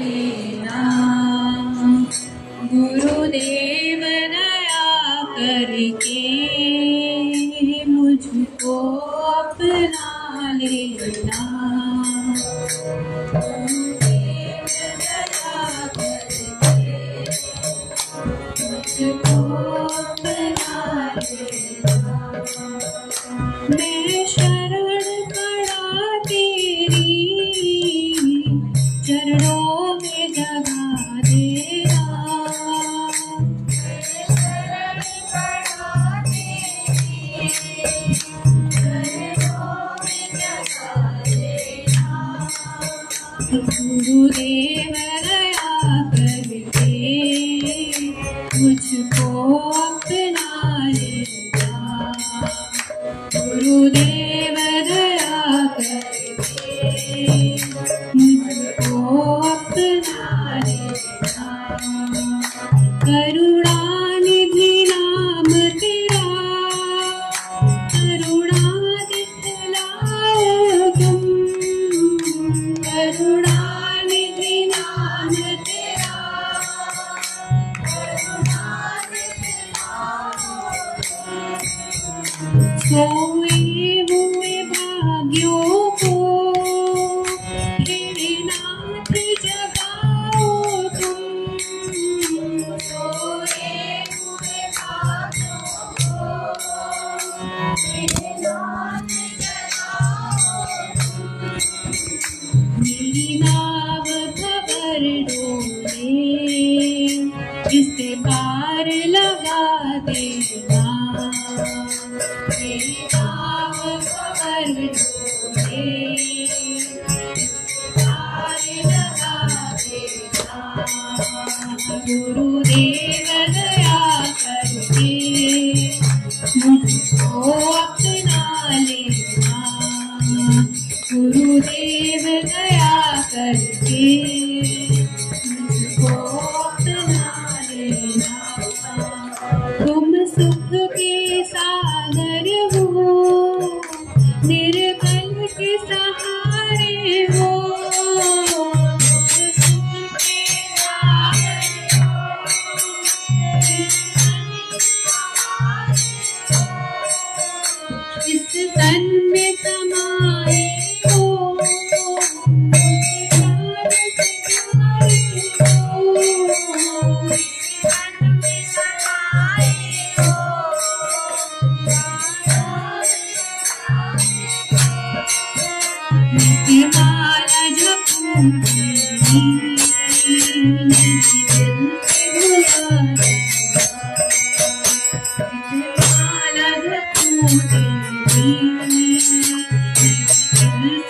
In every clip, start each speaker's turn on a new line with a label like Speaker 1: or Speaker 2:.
Speaker 1: लेना। गुरुदेव दया करके मुझको अपना लेना। गुरुदेव दया करके मुझको अपना लेना। मैं शरण पड़ा तेरी चरणों में जगा देना। गुरुदेव दया करके मुझको अपना लेना। गुरुदेव दया करके मुझको अपना लेना। करुणानिधि नाम तेरा करुणा दिखलाओ तुम। करुणानिधि नाम तेरा करुणा दिखलाओ तुम। सोए हुए भाग्यों को हे नाथ जगाओ तुम। सोए हुए भाग्यों को हे नाथ जगाओ तुम। मेरी नाव खबर डोले इसे पार लगा देना। मेरी नाव खबर डोले पार लगा देना। गुरुदेव दया करके मुझको अपना लेना। गुरुदेव दया करके मुझको अपना लेना। तुम सुख के सागर हो निर्बल के सहारे हो। सुख के सागर हो इस तन में समाए हो। माला जपूंगी दिल से बुला देना। माला जपूंगी दिल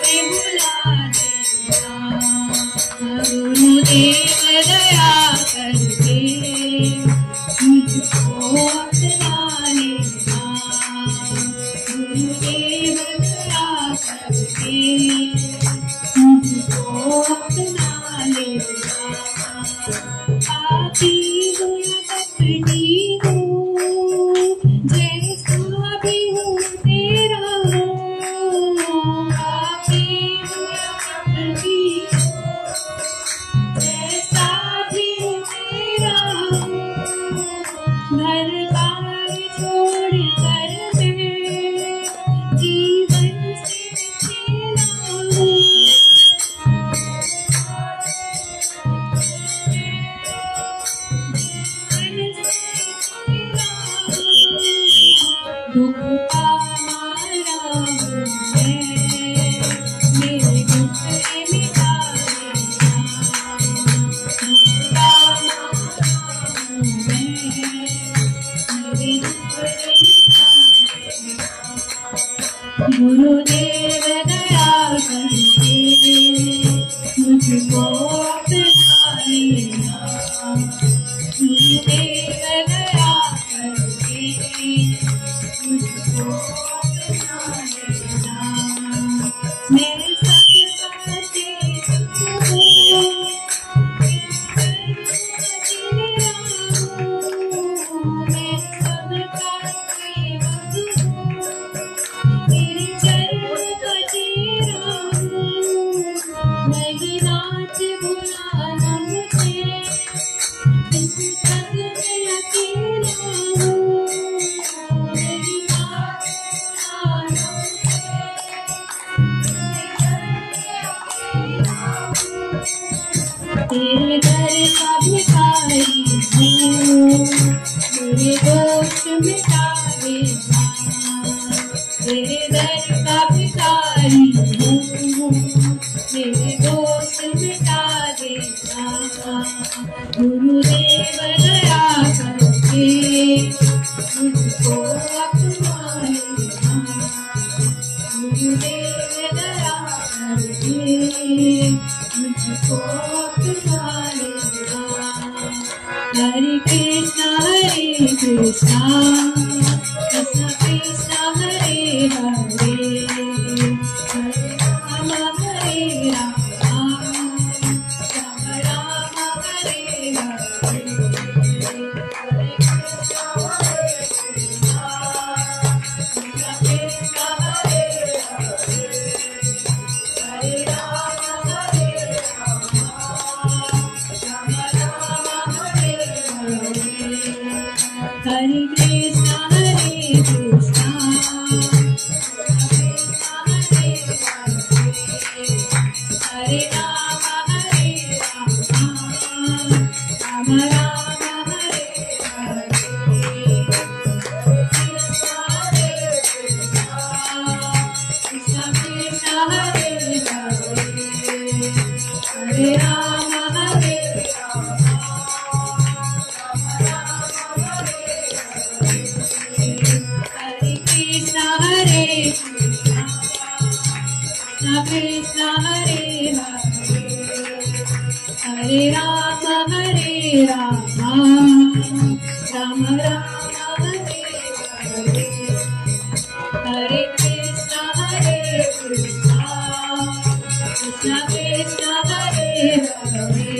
Speaker 1: से बुला देना। गुरुदेव दया करके मुझको अपना लेना। गुरुदेव दया करके मुझको अपना लेना। पापी हूँ या कपटी हूँ जैसा भी हूँ तेरा हूँ। पापी हूँ या कपटी हूँ जैसा भी हूँ तेरा हूँ। घर बार छोड़ कर मैं जीवन से बिछड़ा हूँ। दुख का मारा हूँ मैं मेरे दुख मिटा देना। दुख का मारा हूँ मैं मेरे दुख मिटा देना। गुरुदेव दया करके मुझको अपना लेना। गुरुदेव दया करके मुझको अपना लेना। मैं सबका सेवक हूँ तेरा हूँ। मैं सबका सेवक हूँ तेरे चरण का तेरा हूँ। मैं नाच बुलाना तेरे दर का भिखारी हूँ, मेरे दोष मिटा देना। तेरे दर का भिखारी हूँ, मेरे दोष मिटा देना। गुरुदेव दया करके मुझको अपना लेना। गुरुदेव दया करके मुझको अपना लेना। हरे कृष्णा कृष्ण कृष्ण हरे हरे, हरे राम हरे राम, राम राम हरे हरे। हरे कृष्णा कृष्ण कृष्ण हरे हरे, हरे राम हरे राम, राम राम हरे हरे। हरे कृष्णा कृष्णा हरे हरे, हरे राम हरे राम, राम राम हरे हरे। कृष्णा कृष्णा कृष्ण हरे हरे, हरे राम हरे राम, राम हरे हरे। हरे कृष्णा कृष्णा हरे हरे, हरे राम हरे राम, राम राम हरे हरे। हरे कृष्णा कृष्णा कृष्णा हरे हरे,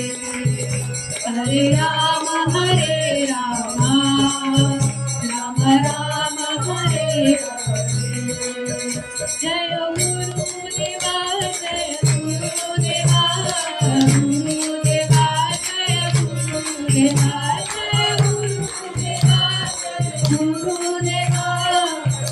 Speaker 1: हरे राम हरे राम, राम राम हरे हरे। जय गुरुदेवा जय गुरुदेवा, गुरुदेवा जय गुरुदेवा, जय गुरुदेवा जय गुरुदेवा,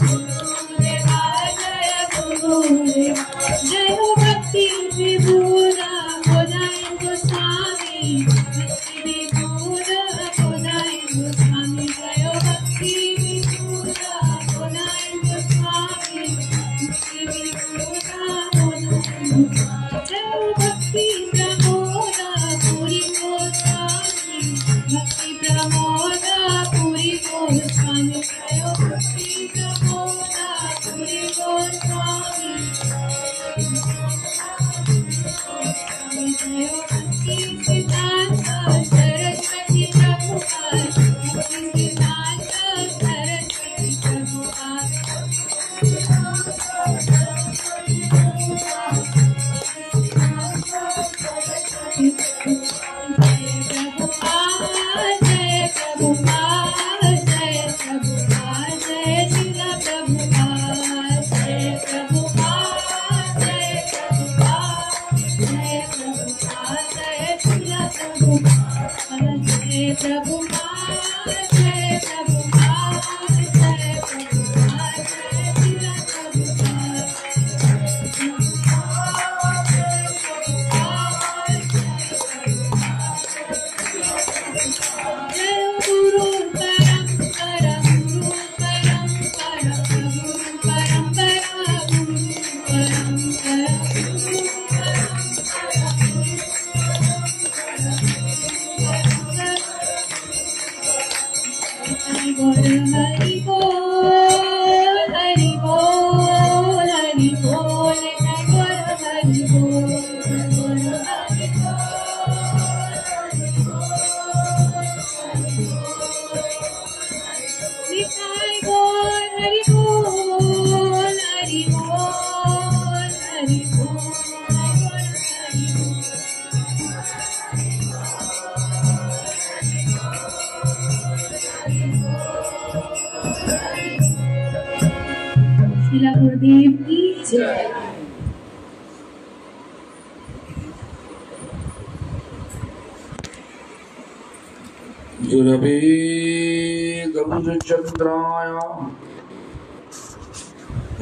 Speaker 1: गुरुदेवा जय गुरुदेवा। जय हो भक्ति विभूरा गोदाई गोस्वामी, भक्ति विभूरा गोदाई गोस्वामी। जय हो भक्ति विभूरा गोदाई गोस्वामी, भक्ति विभूरा गोदाई गोस्वामी। जय हो भक्ति प्रमोदा पुरी गोस्वामी, भक्ति प्रमोदा पुरी गोस्वामी। जय हो भक्ति प्रमोदा पुरी गोस्वामी, जय हो भक्ति सिद्धांत सरस्वती प्रभुपाद, भक्ति सिद्धांत सरस्वती प्रभुपाद। जय प्रभुपाद जय प्रभुपाद, जय शिला प्रभुपाद, जय प्रभुपाद जय प्रभुपाद, जय प्रभुपाद जय शिला प्रभुपाद, जय प्रभुपाद जय प्रभुपाद, जय प्रभुपाद जय शिला प्रभुपाद। जय गुरु परंपरा, गुरु परंपरा, गुरु परंपरा, गुरु परंपरा, गुरु परंपरा। हरि बोल हरि बोल हरि बोल, जय बोल हरि बोल, जय बोल हरि निताई बोल हरि बोल हरि बोल हरि बोल, जय बोल हरि बोल। श्रीला गुरुदेव की जय।
Speaker 2: गुरवे गरुडचन्द्राय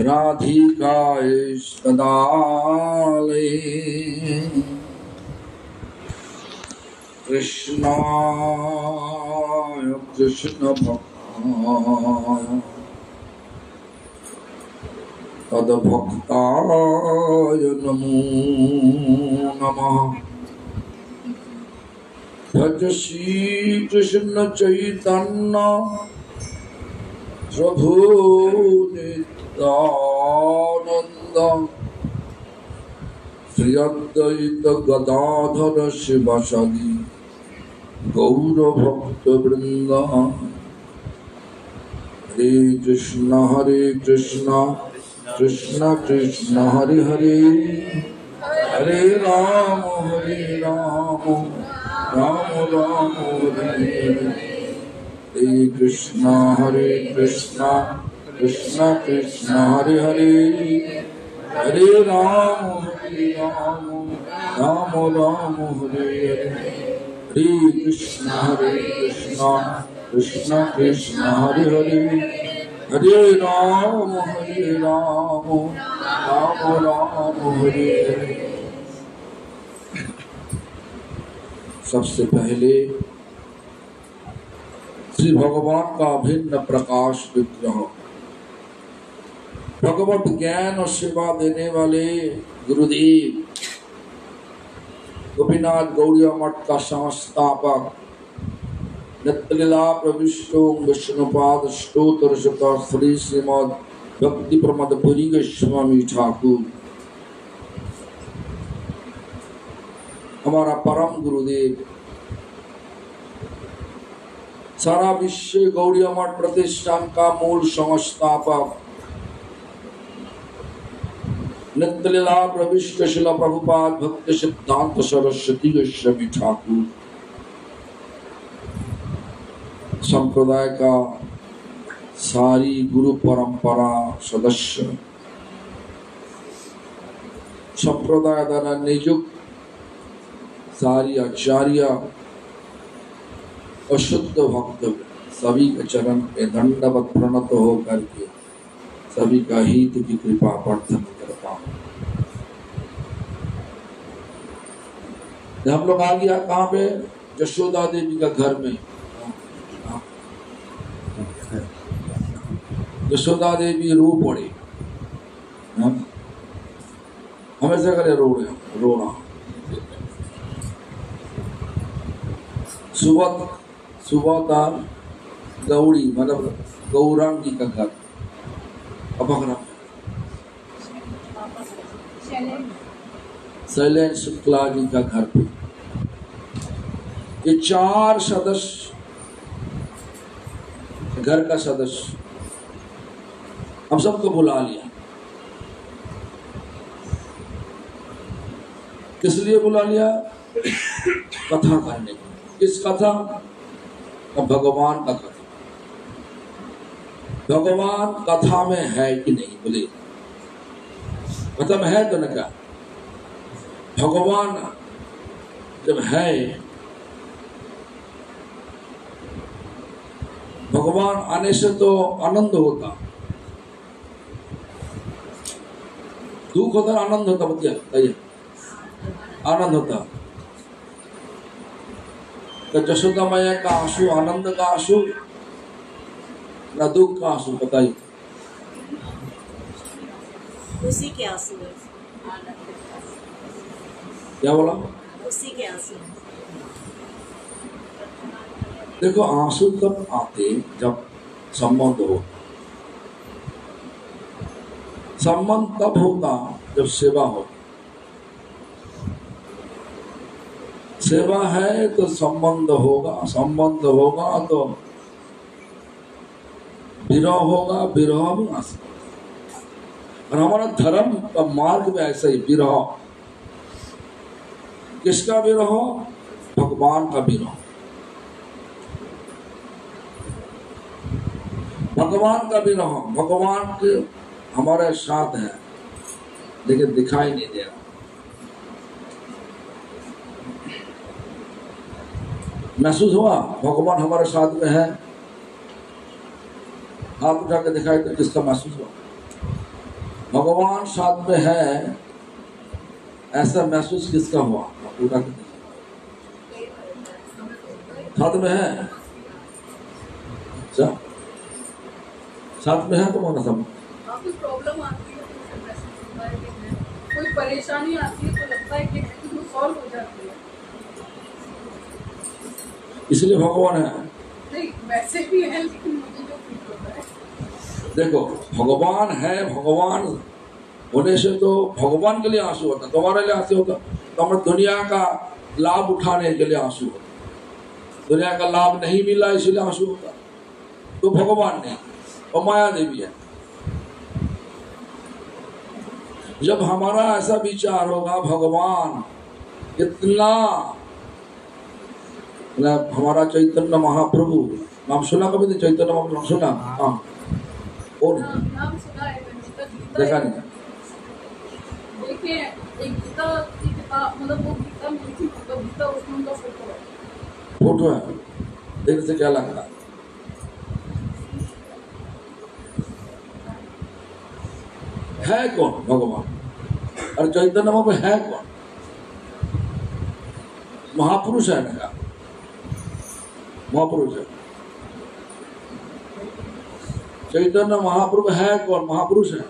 Speaker 2: राधिकाय सदालये कृष्णाय कृष्ण भक्ताय तद्भक्ताय नमो नमः। भज श्री कृष्ण चैतन्य प्रभु नित्यानंद श्री अद्वैत गदाधर शिवासादि गौर भक्त वृंद। हरे कृष्ण कृष्ण कृष्ण हरे हरे, हरे राम राम राम हरे हरे। हरे कृष्ण कृष्ण कृष्ण हरे हरे, हरे राम राम हरे हरे। हरे कृष्ण कृष्ण कृष्ण हरे हरे, हरे राम राम हरे हरे। सबसे पहले श्री भगवान का अभिन्न प्रकाश विग्रह, भगवत ज्ञान और सेवा देने वाले गुरुदेव गोपीनाथ गौड़िया मठ का संस्थापक नित्यलीला प्रविष्टो विष्णुपाद स्तोत्र श्री श्रीमद भक्ति प्रमद पुरी गोस्वामी ठाकुर हमारा परम गुरुदेव, सारा विश्व गौड़िया मठ प्रतिष्ठान का मूल संस्थापक नित्यलीला प्रविष्ट शिला प्रभुपाद भक्ति सिद्धांत सरस्वती गोस्वामी ठाकुर संप्रदाय का सारी गुरु परंपरा सदस्य, संप्रदाय द्वारा नियुक्त सारी आचार्य और शुद्ध भक्त सभी के चरण पे दंडवत प्रणत होकर के सभी का हित की कृपा प्रार्थना करता हूँ। हम लोग आ गया कहाँ पे? यशोदा देवी का घर में। यशोदा देवी रो पड़े, हमेशा करे रोना। सुबह था गौड़ी मतलब गौरांगी का घर, शैलेंद्र शुक्ला जी का घर पे ये 4 सदस्य, घर का सदस्य हम सबको बुला लिया। किस लिए बुला लिया? कथा करने। किस कथा? भगवान का कथा। भगवान कथा में है कि नहीं? बोले कथा में है तो न क्या? भगवान जब है, भगवान आने से तो आनंद होता, दुख होता आनंद होता, बताइए आनंद होता। तो यशोदा मैया का आंसू आनंद का आंसू ना दुख का आंसू? बताइए।
Speaker 3: उसी के आंसू है।
Speaker 2: क्या बोला?
Speaker 3: उसी के आंसू।
Speaker 2: देखो आंसू तब आते जब संबंध हो। संबंध तब होता जब सेवा हो। सेवा है तो संबंध होगा, संबंध होगा तो विरह होगा, विरह भी आ सकता। और हमारा धर्म का मार्ग में ऐसा ही विरह। किसका विरह? भगवान का विरह। भगवान का विरह, भगवान के हमारे साथ है लेकिन दिखाई नहीं दे रहा। महसूस हुआ भगवान हमारे साथ में है? हाथ उठा के दिखाई तो किसका महसूस हुआ? भगवान साथ में है ऐसा महसूस किसका हुआ? उठा के साथ में है, अच्छा साथ में है तुम्हारा सब।
Speaker 4: कुछ प्रॉब्लम आती है तो फिर मैसेज होता है कि है, कोई परेशानी आती है तो लगता है कि है, तो सॉल्व हो जाती है।
Speaker 2: इसलिए भगवान है।
Speaker 4: नहीं वैसे भी है, लेकिन मुझे जो फील होता है,
Speaker 2: देखो भगवान है, भगवान होने से तो भगवान के लिए आंसू होता, तुम्हारे लिए आंसू होता तो हम दुनिया का लाभ उठाने के लिए आंसू होता, दुनिया का लाभ नहीं मिला इसलिए आंसू होता, तो भगवान नहीं और माया देवी है। जब हमारा ऐसा विचार होगा भगवान इतना, हमारा चैतन्य महाप्रभु नाम सुना कभी? चैतन्य महाप्रभु सुना? हाँ, और
Speaker 4: नाम सुना है मैंने, तो गीता
Speaker 2: देखा नहीं?
Speaker 4: देखिए एक गीता की किताब, मतलब वो गीता मिली थी, तो गीता उसमें उनका फोटो है।
Speaker 2: फोटो है, देखने से क्या लगता है? है कौन भगवान? और चैतन्य महाप्रभु है कौन? महापुरुष है ना, महापुरुष है। चैतन्य महाप्रभु है कौन? महापुरुष है।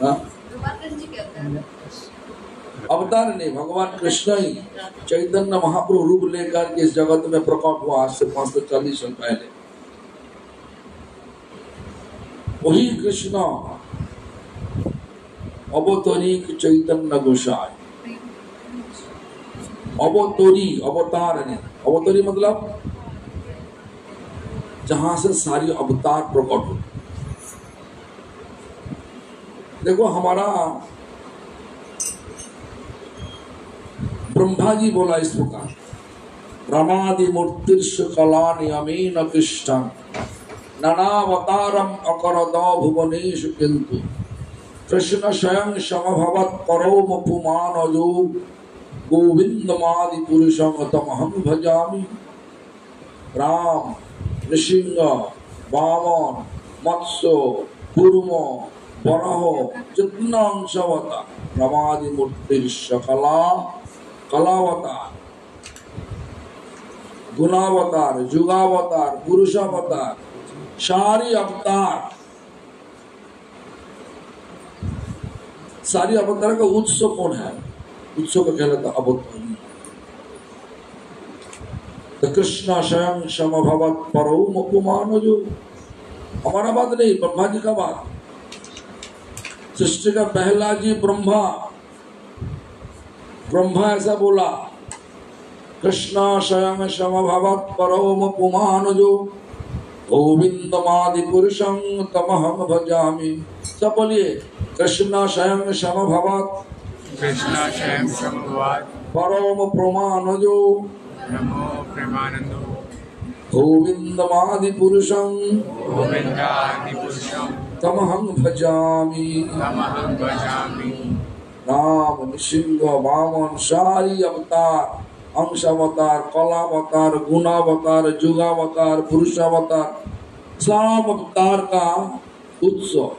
Speaker 2: हाँ? अवतार नहीं, भगवान कृष्ण ही चैतन्य महाप्रभु रूप लेकर के इस जगत में प्रकट हुआ आज से 540 साल पहले। वही कृष्ण अवतरिक चैतन्य गोसाई, अवतरी, अवतार नहीं, अवतरी मतलब जहां से सारी अवतार प्रकट हो। देखो हमारा ब्रह्मा जी बोला इस प्रकार, रमादि मूर्तिर्ष कला नियमेन कृष्णं नानावतारम अकरदा भुवनेश किंतु कृष्ण स्वयं समभवत् परोम पुमानजो गोविंदमादि पुरुषं तमहं भजामि। राम, नृसिंह, वामन, मत्स्य, कूर्म, वराह जितना अंश होता, रमादि मूर्तिर्ष कला, कलावतार, गुणावतार, जुगावतार, पुरुषावतार, सारी अवतार, सारी अवतार का उत्सव कौन है? उत्सव का कहलाता अवतारी। तो कृष्ण स्वयं समभवत् परोम पुमानजो, हमारा बात नहीं, ब्रह्मा जी का बात। सृष्टि का पहला जी ब्रह्मा, ब्रह्मा ऐसा बोला, कृष्ण स्वयं समभवत् परोम पुमानजो गोविंदमादि पुरुषं तमहं भजामि। सब बोलिए, कृष्ण स्वयं समभवत्,
Speaker 5: कृष्ण स्वयं समभवत्
Speaker 2: परोम पुमानजो
Speaker 5: नमो प्रेमानंदो
Speaker 2: गोविंदमादि पुरुषं
Speaker 5: गोविंदादि पुरुषं
Speaker 2: तमहं भजामि।
Speaker 5: तमहं भजामि।
Speaker 2: राम, नृसिंह, वामन, सारी अवतार, अंश अवतार, कलावतार, गुणावतार, जुगावतार, पुरुषावतार, सब अवतार का उत्सव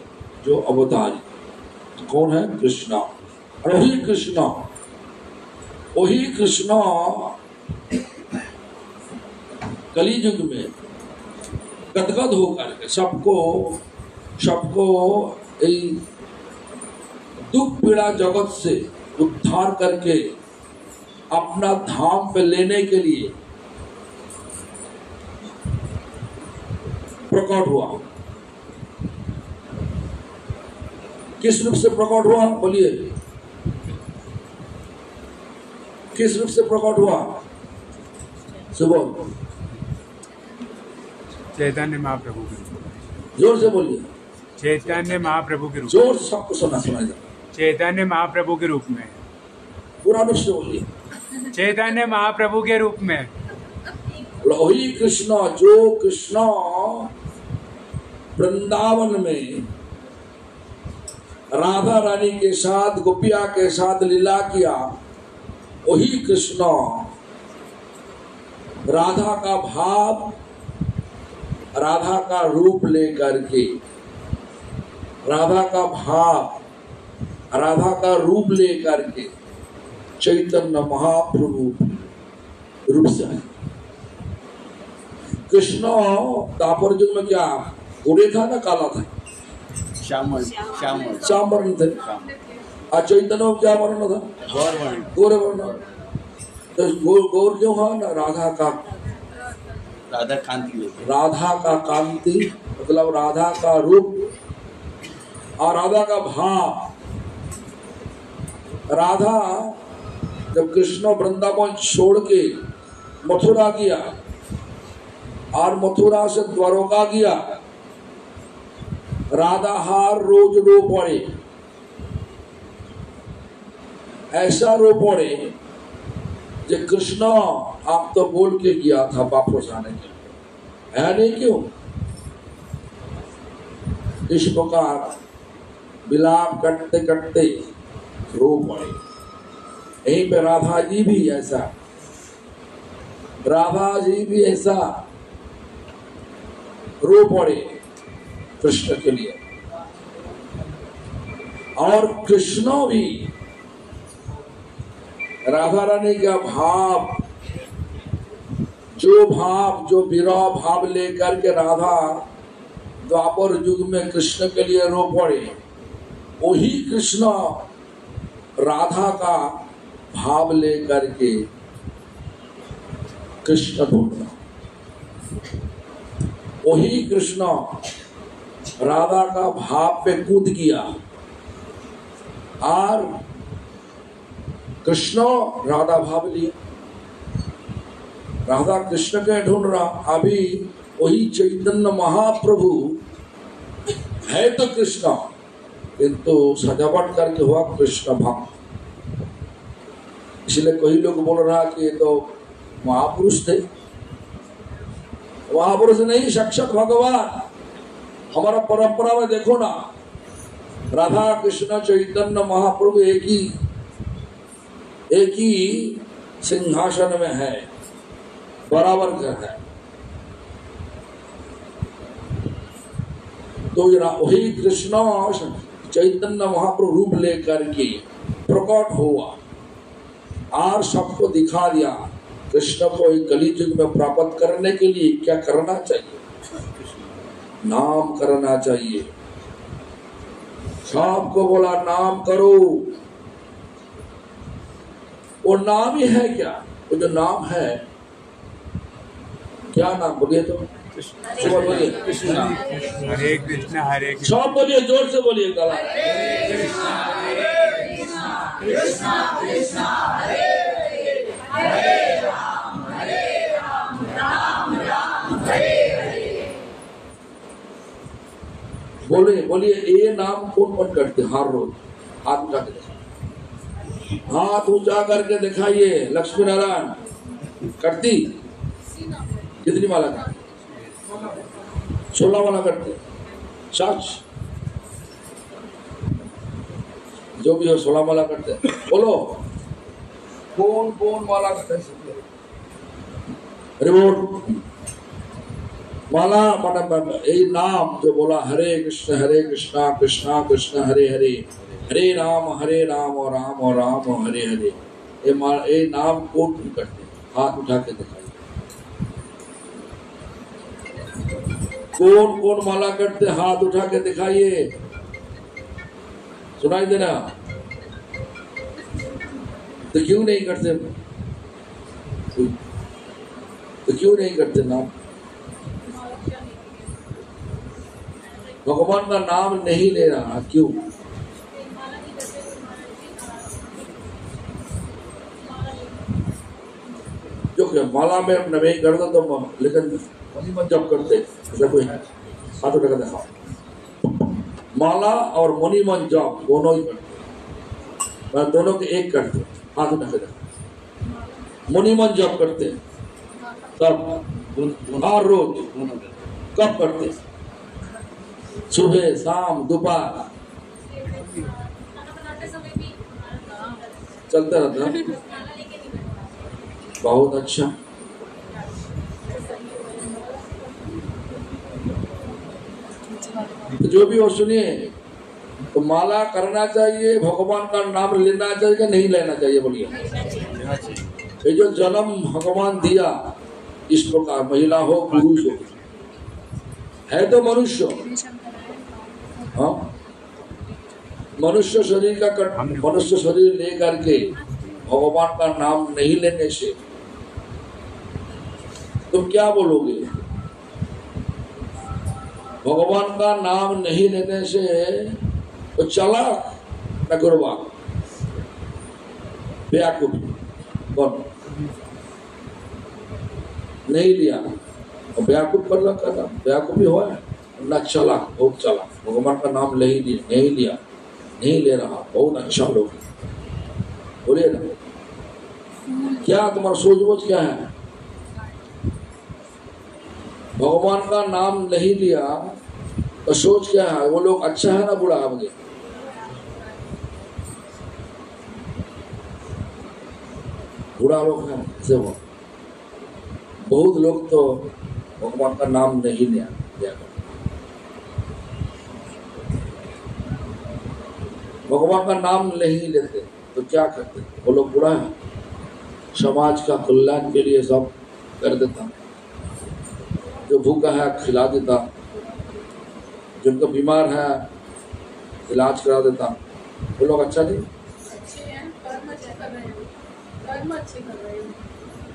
Speaker 2: जो अवतारी कौन है? कृष्ण। और वही कृष्ण, वही कृष्ण कलियुग में गदगद होकर के सबको दुख पीड़ा जगत से उद्धार करके अपना धाम पे लेने के लिए प्रकट हुआ। किस रूप से प्रकट हुआ? बोलिए, किस रूप से प्रकट हुआ? सुबह
Speaker 5: चैतन्य महाप्रभु के रूप।
Speaker 2: जोर से बोलिए।
Speaker 5: चैतन्य महाप्रभु के रूप।
Speaker 2: जोर से सबको सुनाई दे।
Speaker 5: चैतन्य महाप्रभु के रूप में।
Speaker 2: पूरा रूप से बोलिए।
Speaker 5: चैतन्य महाप्रभु के रूप में।
Speaker 2: वही कृष्ण जो कृष्ण वृंदावन में राधा रानी के साथ, गोपिया के साथ लीला किया, वही कृष्ण राधा का भाव, राधा का रूप लेकर के, राधा का भाव, राधा का रूप लेकर के चैतन्य महाप्रभु रूप से आए। कृष्ण दापर युग में क्या गोरे था ना काला था?
Speaker 6: श्याम
Speaker 2: वर्ण थे। आज चैतन्य में क्या वर्ण था? गोरे वर्ण। तो गौर क्यों है ना? राधा का कांति मतलब राधा का रूप और राधा का भाव। राधा जब कृष्ण वृंदावन छोड़ के मथुरा गया और मथुरा से द्वारका गया, राधा हार रोज रो पड़े, ऐसा रो पड़े कि कृष्ण आप तो बोल के गया था वापस आने के लिए, है नहीं क्यों? इस प्रकार विलाप करते करते रो पड़े। यहीं पे राधा जी भी ऐसा रो पड़े कृष्ण के लिए। और कृष्ण भी राधा रानी का जो विरह भाव लेकर के राधा द्वापर युग में कृष्ण के लिए रो पड़े, वही कृष्ण राधा का भाव लेकर के कृष्ण ढूंढना, वही कृष्ण राधा का भाव पे कूद गया और कृष्ण राधा भाव लिया। राधा कृष्ण के ढूंढ रहा। अभी वही चैतन्य महाप्रभु है तो कृष्ण, किंतु सजावट करके हुआ कृष्ण भक्त। इसलिए कोई लोग बोल रहा कि ये तो महापुरुष थे। महापुरुष नहीं, साक्षात भगवान। हमारा परंपरा में देखो ना, राधा कृष्ण चैतन्य महाप्रभु एक ही सिंहासन में है, बराबर का है। तो वही कृष्ण चैतन्य महाप्रभु रूप लेकर के प्रकट हुआ और सबको दिखा दिया। कृष्ण को कलियुग में प्राप्त करने के लिए क्या करना चाहिए? नाम करना चाहिए। सबको बोला नाम करो। वो नाम ही है क्या? वो जो नाम है, क्या नाम बोलिए तो? बोलिए
Speaker 5: कृष्ण हरे कृष्ण हरे कृष्ण।
Speaker 2: सब बोलिए, जोर से बोलिए। गला बोलिए बोलिए। ये नाम कौन कौन करते? हर रोज हाथ उठा के दिखाइए, हाथ ऊंचा करके दिखाइए। लक्ष्मी नारायण करती कितनी माला करती? 16 माला करते। सच जो भी हो 16 माला करते। बोलो कौन कौन माला करते? अरे बोल माला मतलब ये नाम जो बोला हरे कृष्णा कृष्णा कृष्णा हरे हरे, हरे राम और राम हरे हरे। ये नाम कौन करते? हाथ उठा के दिखाइए। कौन कौन माला करते? हाथ उठा के दिखाइए। सुनाई देना? तो क्यों नहीं करते? तो क्यों नहीं करते नाम? भगवान का नाम नहीं ले रहा, क्यों? जो क्या माला में नहीं कर दो तो लेकिन जब करते ऐसा कोई है? हाथ उठा कर दिखाओ। माला और मुनि मन जप दोनों ही करते, मैं दोनों के एक करते। हाथ उठा के दिखाओ। मुनि मन जप करते तब हर रोज। कब करते? सुबह शाम दोपहर चलता रहता। बहुत अच्छा। तो जो भी हो सुनिए, तो माला करना चाहिए, भगवान का नाम लेना चाहिए कि नहीं लेना चाहिए? बोलिए। ये जो जन्म भगवान दिया इस प्रकार, महिला हो पुरुष हो, है तो मनुष्य। हाँ, मनुष्य शरीर का मनुष्य शरीर लेकर के भगवान का नाम नहीं लेने से तुम क्या बोलोगे? भगवान का नाम नहीं लेने से तो चला न गुरुवा बेवकूफ कौन नहीं लिया, और बेवकूफ कर रखा था, बेवकूफी हुआ है न, चला बहुत चला, भगवान का नाम नहीं लिया, नहीं ले रहा, बहुत अच्छा लोग। बोलिए ना, क्या तुम्हारा सोच क्या है? भगवान का नाम नहीं लिया तो सोच क्या है? वो लोग अच्छा है ना बुरा है? मुझे बुरा लोग हैं से वो बहुत लोग तो भगवान का नाम नहीं लिया। भगवान का नाम नहीं लेते तो क्या करते? वो लोग बुरा है, समाज का कल्याण के लिए सब कर देता, जो भूखा है खिला देता, जिनको बीमार है इलाज करा देता। वो लोग अच्छा नहीं,
Speaker 4: अच्छे हैं, कर्म अच्छे कर रहे हैं, कर्म अच्छे कर रहे हैं।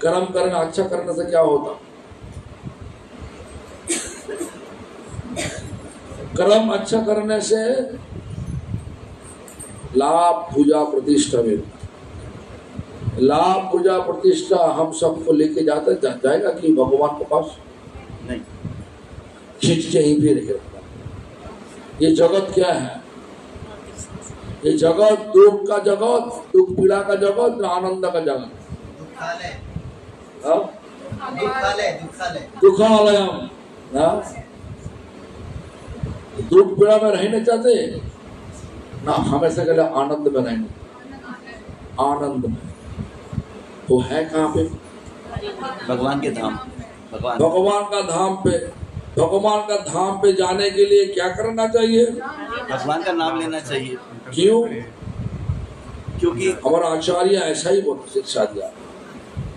Speaker 2: कर्म करना अच्छा करने से क्या होता? कर्म अच्छा करने से लाभ पूजा प्रतिष्ठा मिलता। लाभ पूजा प्रतिष्ठा हम सबको लेके जाएगा कि भगवान के पास नहीं, खींच के ही भी रहेगा। ये जगत क्या है? ये जगत दुख का जगत, दुख पीड़ा का जगत, आनंद का जगत। दुखालयम, दुख पीड़ा में रहना चाहते ना, हमेशा के लिए आनंद में रहना, आनंद में। तो है कहाँ पे?
Speaker 6: भगवान के धाम,
Speaker 2: भगवान का धाम पे। भगवान का धाम पे जाने के लिए क्या करना चाहिए?
Speaker 6: भगवान का नाम लेना चाहिए।
Speaker 2: क्यों?
Speaker 6: क्योंकि
Speaker 2: हमारा आचार्य ऐसा ही बहुत शिक्षा दिया,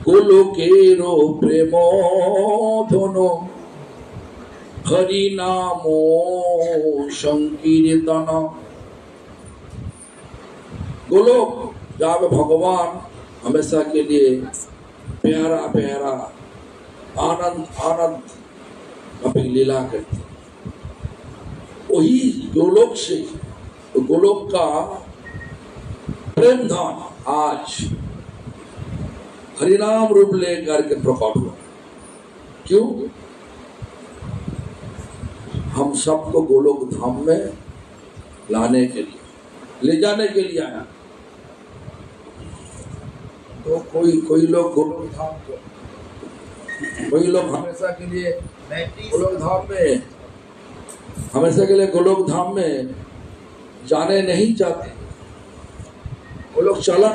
Speaker 2: गोलोकेरो प्रेमो धनो हरि नामो संकीर्तन। गोलोक जहाँ पे भगवान हमेशा के लिए प्यारा प्यारा आनंद आनंद अपनी लीला करते, वही गोलोक से, तो गोलोक का प्रेम धाम आज हरिनाम रूप लेकर के प्रकट हुआ। क्यों? हम सबको गोलोक धाम में लाने के लिए, ले जाने के लिए आया। तो कोई लोग गोलोक धाम को, कोई लोग हमेशा के लिए गोलोक धाम में, हमेशा के लिए गोलोक धाम में जाने नहीं चाहते। वो लोग चला,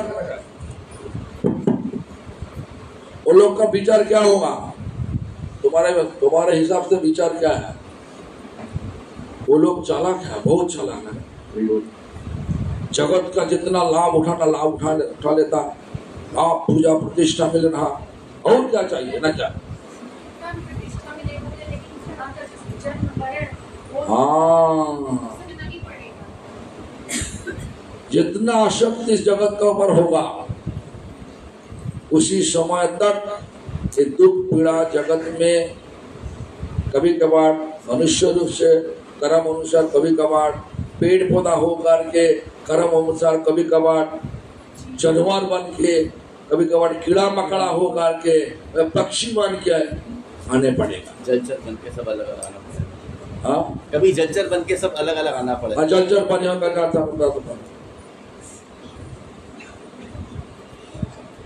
Speaker 2: वो लोग का विचार क्या होगा? तुम्हारे हिसाब से विचार क्या है? वो लोग चालाक है, बहुत चालाक है। जगत का जितना लाभ उठा लेता, लाभ पूजा प्रतिष्ठा मिल रहा, और क्या चाहिए ना? क्या? हाँ, जितना आसक्ति इस जगत का ऊपर होगा उसी समय तक ये दुख पीड़ा जगत में कभी कभार मनुष्य रूप से कर्म अनुसार, कभी कभार पेड़ पौधा होकर के कर्म अनुसार, कभी कभार जानवर बन के, कभी कभार कीड़ा मकड़ा होकर के, पक्षी बन के आने पड़ेगा।
Speaker 6: जलचर बन के सब अलग अलग आना पड़ेगा।
Speaker 2: हाँ,
Speaker 6: कभी जलचर बन के सब अलग अलग आना पड़ेगा।
Speaker 2: जलचर बन का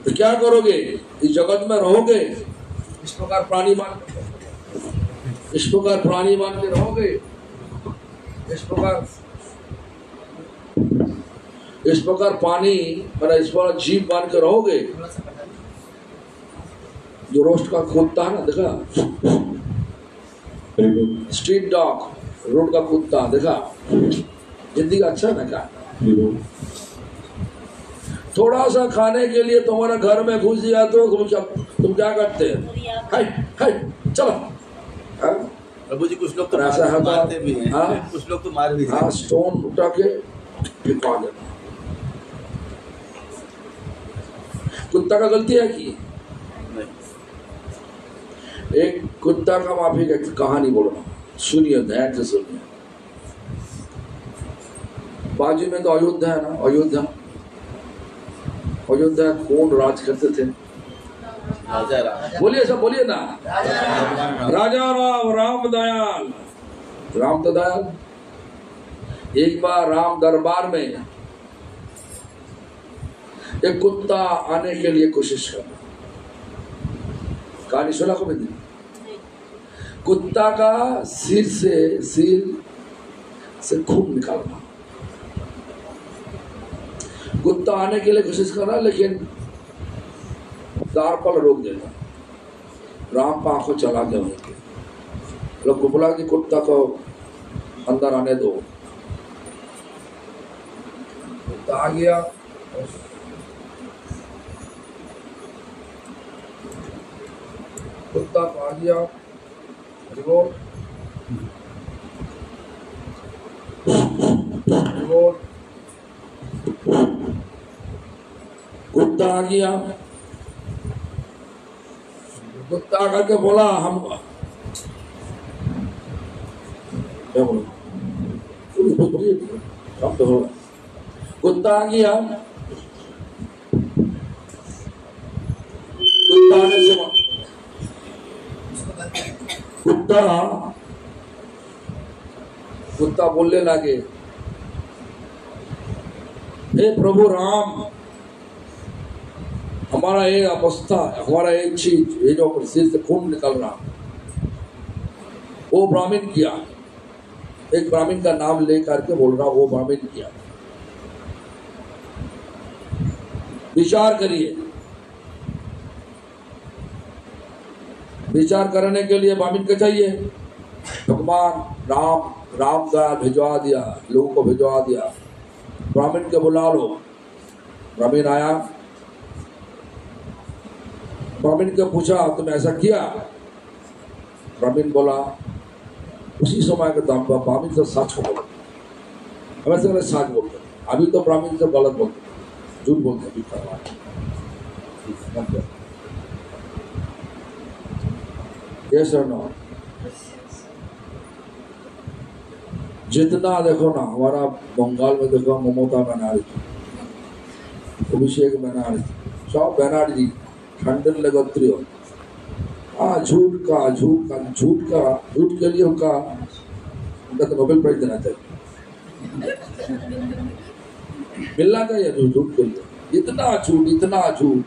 Speaker 2: तो क्या करोगे? इस जगत में रहोगे, इस प्रकार प्राणी मान के रहोगे, इस प्रकार पानी इस प्रकार जीव मान के रहोगे। जो रोस्ट का कुत्ता है ना, देखा? स्ट्रीट डॉग, रोड का कुत्ता देखा? जिंदगी अच्छा ना क्या? थोड़ा सा खाने के लिए तुम्हारे घर में घुस गया तो तुम क्या करते हैं? हाय हाय चलो। हाँ?
Speaker 6: प्रभु जी कुछ लोग तो
Speaker 2: ऐसा है
Speaker 6: मारते भी हैं,
Speaker 2: हाँ?
Speaker 6: कुछ लोग तो मार भी
Speaker 2: हाँ,
Speaker 6: हैं।
Speaker 2: स्टोन उठा के फेंका देना। कुत्ता का गलती है कि
Speaker 6: नहीं।
Speaker 2: एक कुत्ता का माफी का कहानी बोल रहा हूं, सुनिए, ध्यान से सुनिए। बाजू में तो अयोध्या है ना, अयोध्या कौन राज करते थे?
Speaker 6: राजा राम।
Speaker 2: बोलिए सब, बोलिए ना। राजा राम दयाल, राम तो दयाल। एक बार राम दरबार में एक कुत्ता आने के लिए कोशिश कर रहा। कहानी सुना कभी नहीं? कुत्ता का सिर से खून निकालना। कुत्ता आने के लिए कोशिश कर रहा, लेकिन द्वार पर रोक देना। राम पाक को चला गया वहीं पे। लोग को बोला कि कुत्ता को अंदर आने दो। कुत्ता आ गया, कुत्ता आ गया, कुत्ता आ गया। कुत्ता आकर के बोला, हम क्या बोला? कुत्ता आ गया। कुत्ता आने से कुत्ता बोलने लगे, हे प्रभु राम, हमारा ये अवस्था, हमारा एक चीज, ये जो सिर से खून निकल रहा, वो ब्राह्मण किया। एक ब्राह्मण का नाम लेकर के बोल रहा, वो ब्राह्मण किया। विचार करिए। विचार करने के लिए ब्राह्मण को चाहिए। भगवान राम दयाल भिजवा दिया, लोगों को भिजवा दिया। ब्राह्मण के बुला लो। ब्राह्मण आया। ब्राह्मण को पूछा, तुम ऐसा किया? ब्राह्मण बोला, उसी समय के दाम पर ब्राह्मण से सच को बोला। हमें से सच बोलते, अभी तो ब्राह्मण से गलत बोलते, झूठ बोलते भी करवा। यस और नो? जितना देखो ना, हमारा बंगाल में देखो, ममता बनर्जी, अभिषेक बनर्जी, सब बनर्जी खंडन लगोत्री हो। हाँ, झूठ के लिए उनका तो नोबेल प्राइज देना चाहिए, मिलना चाहिए झूठ के लिए। इतना झूठ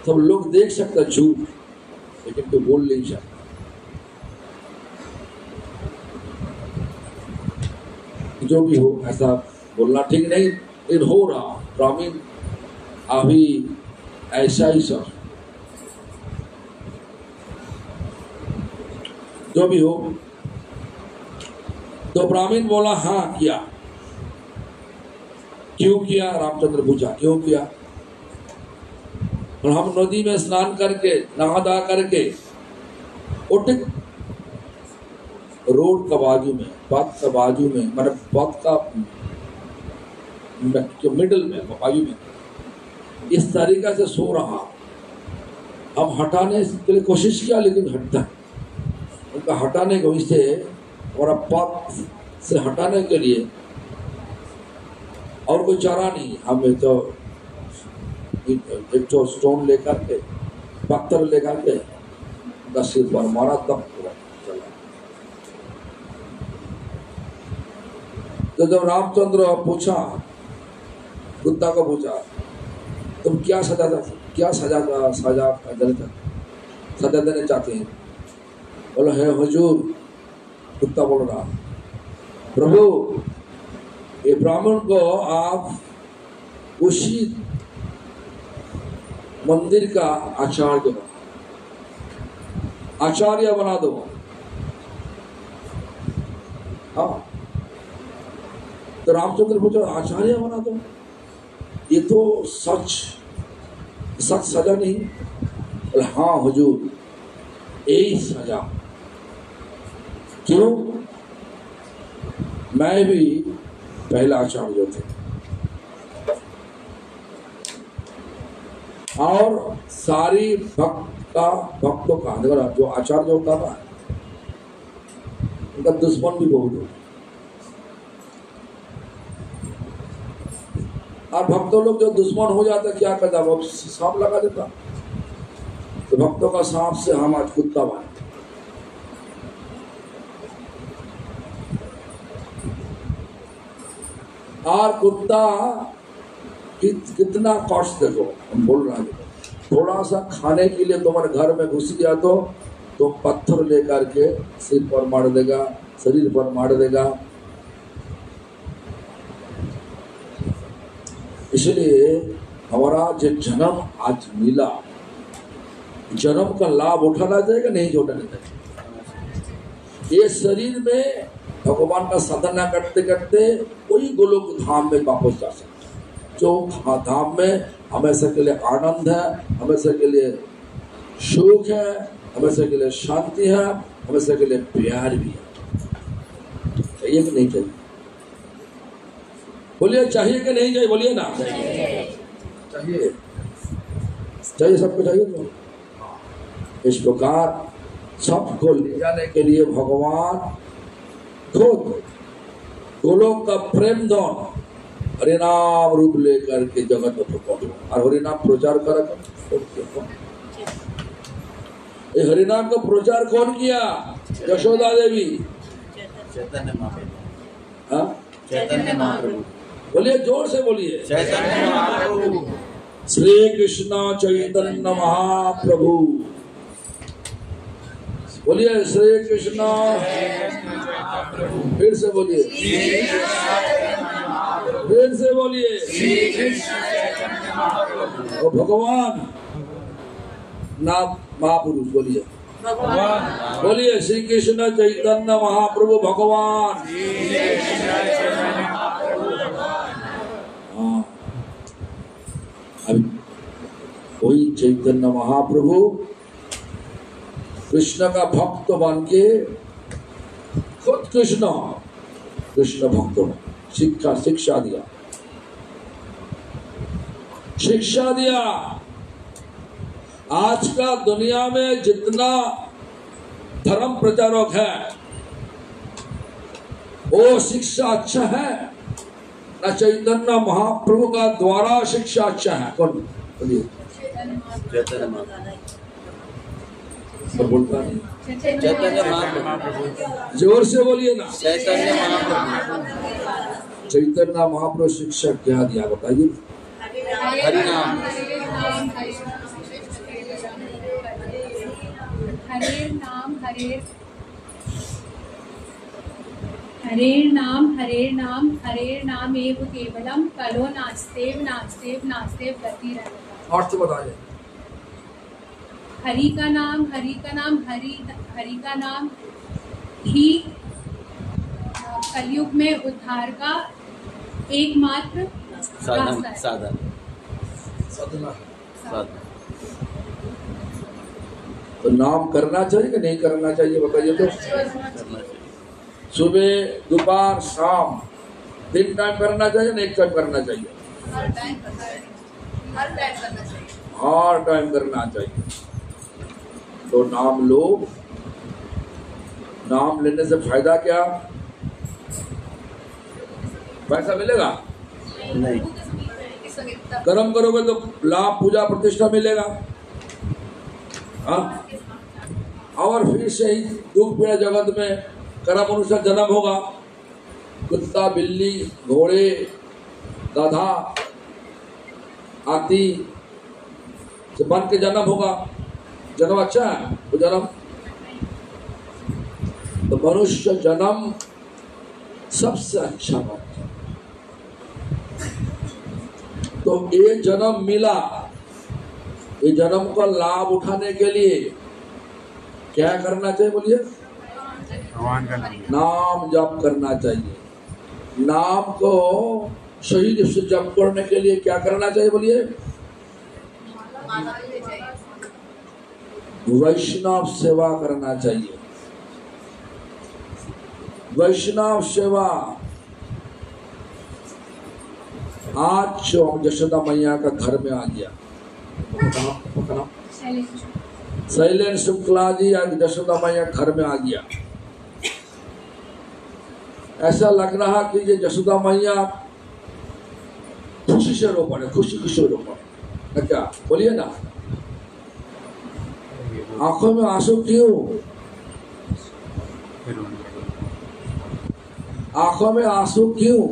Speaker 2: सब लोग देख सकते झूठ, लेकिन तो बोल नहीं सकता। जो भी हो, ऐसा बोलना ठीक नहीं, इन हो रहा। ब्राह्मण अभी ऐसा ही सब, जो भी हो। तो ब्राह्मण बोला, हाँ किया। क्यों किया? रामचंद्र पूछा, क्यों किया? और हम नदी में स्नान करके, नहा धा करके, उठक रोड का बाजू में, पथ का बाजू में, मतलब पथ का मिडल में, बाजू में, इस तरीका से सो रहा। हम हटाने के लिए कोशिश किया, लेकिन हटता, उनका हटाने को, इससे और पथ से हटाने के लिए और कोई चारा नहीं। हमें तो एक तो स्टोन लेकर के, पत्थर लेकर के दस सिर पर मारा, तब चला। तो जब रामचंद्र पूछा, कुत्ता को पूछा, तुम क्या सजा देने चाहते हैं? बोला, है हुजूर। कुत्ता बोल रहा, प्रभु, ये ब्राह्मण को आप उसी मंदिर का आचार्य बना दो। हाँ, तो रामचंद्र पूछा, आचार्य बना दो? ये तो सच सजा नहीं। बोले हाँ हुजूर, यही सजा। क्यों? मैं भी पहला आचार्य थे और सारी भक्तों का जो आचार्य होता ना, उनका दुश्मन भी बहुत होता। और भक्तों लोग जो दुश्मन हो जाता क्या करता, वो सांप लगा देता। तो भक्तों का सांप से हम आज कुत्ता बने। और कुत्ता कितना कॉस्ट देखो, हम बोल रहे हैं थोड़ा सा खाने के लिए तुम्हारे घर में घुस गया तो पत्थर लेकर के सिर पर मार देगा, शरीर पर मार देगा। इसलिए हमारा जो जन्म आज मिला, जन्म का लाभ उठाना चाहिए नहीं उठाना चाहिए। ये शरीर में भगवान का साधना करते करते कोई गोलोक धाम में वापस जा सकते, जो धाम में हमेशा के लिए आनंद है, हमेशा के लिए सुख है, हमेशा के लिए शांति है, हमेशा के लिए प्यार भी है। चाहिए कि नहीं चाहिए? बोलिए चाहिए कि नहीं चाहिए? बोलिए ना। चाहिए, चाहिए, सबको चाहिए। तो इस प्रकार सबको ले जाने के लिए भगवान खुद गोलोक का प्रेम धन हरिनाम रूप लेकर के जगत में पहुंचे और हरिनाम प्रचार कर। हरिनाम का प्रचार कौन किया? यशोदा देवी,
Speaker 6: चैतन्य महाप्रभु।
Speaker 2: हाँ,
Speaker 6: चैतन्य महाप्रभु।
Speaker 2: बोलिए, जोर से बोलिए।
Speaker 6: चैतन्य महाप्रभु।
Speaker 2: श्री कृष्ण चैतन्य महाप्रभु। बोलिए श्री कृष्ण। फिर से बोलिए, फिर से बोलिए। और भगवान नाम महापुरुष बोलिए, बोलिए श्री कृष्ण चैतन्य महाप्रभु भगवान। हाँ, अभी वही चैतन्य महाप्रभु कृष्ण का भक्त बन के खुद कृष्ण भक्तों शिक्षा दिया, शिक्षा दिया। आज का दुनिया में जितना धर्म प्रचारक है वो शिक्षा अच्छा है ना चैतन्य महाप्रभु का द्वारा शिक्षा अच्छा है? कौन बोलिए?
Speaker 6: चैतन्य महाप्रभु।
Speaker 2: पर बोलता नहीं।
Speaker 6: चैतन्य महाप्रभु।
Speaker 2: जोर से बोलिए ना।
Speaker 6: चैतन्य महाप्रभु।
Speaker 2: चैतन्य महाप्रभु शिक्षा क्या दिया बताइए?
Speaker 6: हरिनाम।
Speaker 1: हरे नाम हरे नाम एव केवलम कलो नास्तेव गतिरन्यथा।
Speaker 2: अर्थ बताइए।
Speaker 1: हरि का नाम ही कलयुग में उद्धार का एकमात्र रास्ता है।
Speaker 2: साधना।
Speaker 6: साधना।
Speaker 2: तो नाम करना चाहिए कि नहीं करना चाहिए बताइए? तो
Speaker 6: करना चाहिए।
Speaker 2: सुबह दोपहर शाम 3 टाइम करना चाहिए ना 1 टाइम करना चाहिए?
Speaker 4: हर टाइम करना चाहिए।
Speaker 2: हर टाइम करना चाहिए। तो नाम लो, नाम लेने से फायदा क्या? पैसा मिलेगा?
Speaker 6: नहीं।
Speaker 2: कर्म करोगे तो लाभ पूजा प्रतिष्ठा मिलेगा। हाँ? और फिर से ही दुख पीड़ा जगत में कर्म अनुसार जन्म होगा। कुत्ता, बिल्ली, घोड़े, गधा, हाथी से बन के जन्म होगा। जन्म अच्छा है वो जन्म। तो मनुष्य जन्म सबसे अच्छा बात है। तो ये जन्म मिला, ये जन्म का लाभ उठाने के लिए क्या करना चाहिए? बोलिए।
Speaker 5: भगवान का नाम।
Speaker 2: नाम जप करना चाहिए। नाम को सही से जप करने के लिए क्या करना चाहिए बोलिए? वैष्णव सेवा करना चाहिए। वैष्णव सेवा। आज यशोदा मैया का घर में आ गया, शैलेंद्र शुक्ला जी आज यशोदा मैया घर में आ गया। ऐसा लग रहा कि ये यशोदा मैया खुशी से रो पड़े, खुशी से रो पड़े। क्या बोलिए ना, आंखों में आंसू क्यों? आंखों में आंसू क्यों?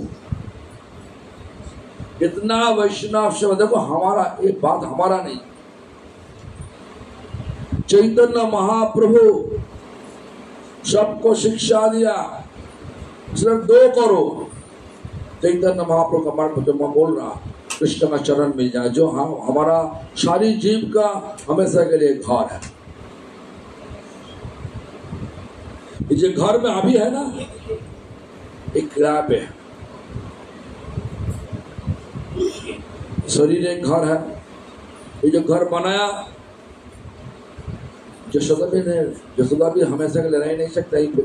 Speaker 2: इतना वैष्णव सेवा। देखो हमारा एक बात, हमारा नहीं, चैतन्य महाप्रभु सबको शिक्षा दिया सिर्फ 2 करो। चैतन्य महाप्रभु का मार्ग जो मैं बोल रहा, कृष्ण का चरण मिल जाए, जो हमारा सारी जीव का हमेशा के लिए घर है। ये घर में अभी है ना, एक किराए पे है, शरीर एक घर है। ये जो घर बनाया यशोदा भी हमेशा के लिए रह नहीं सकता ही पे,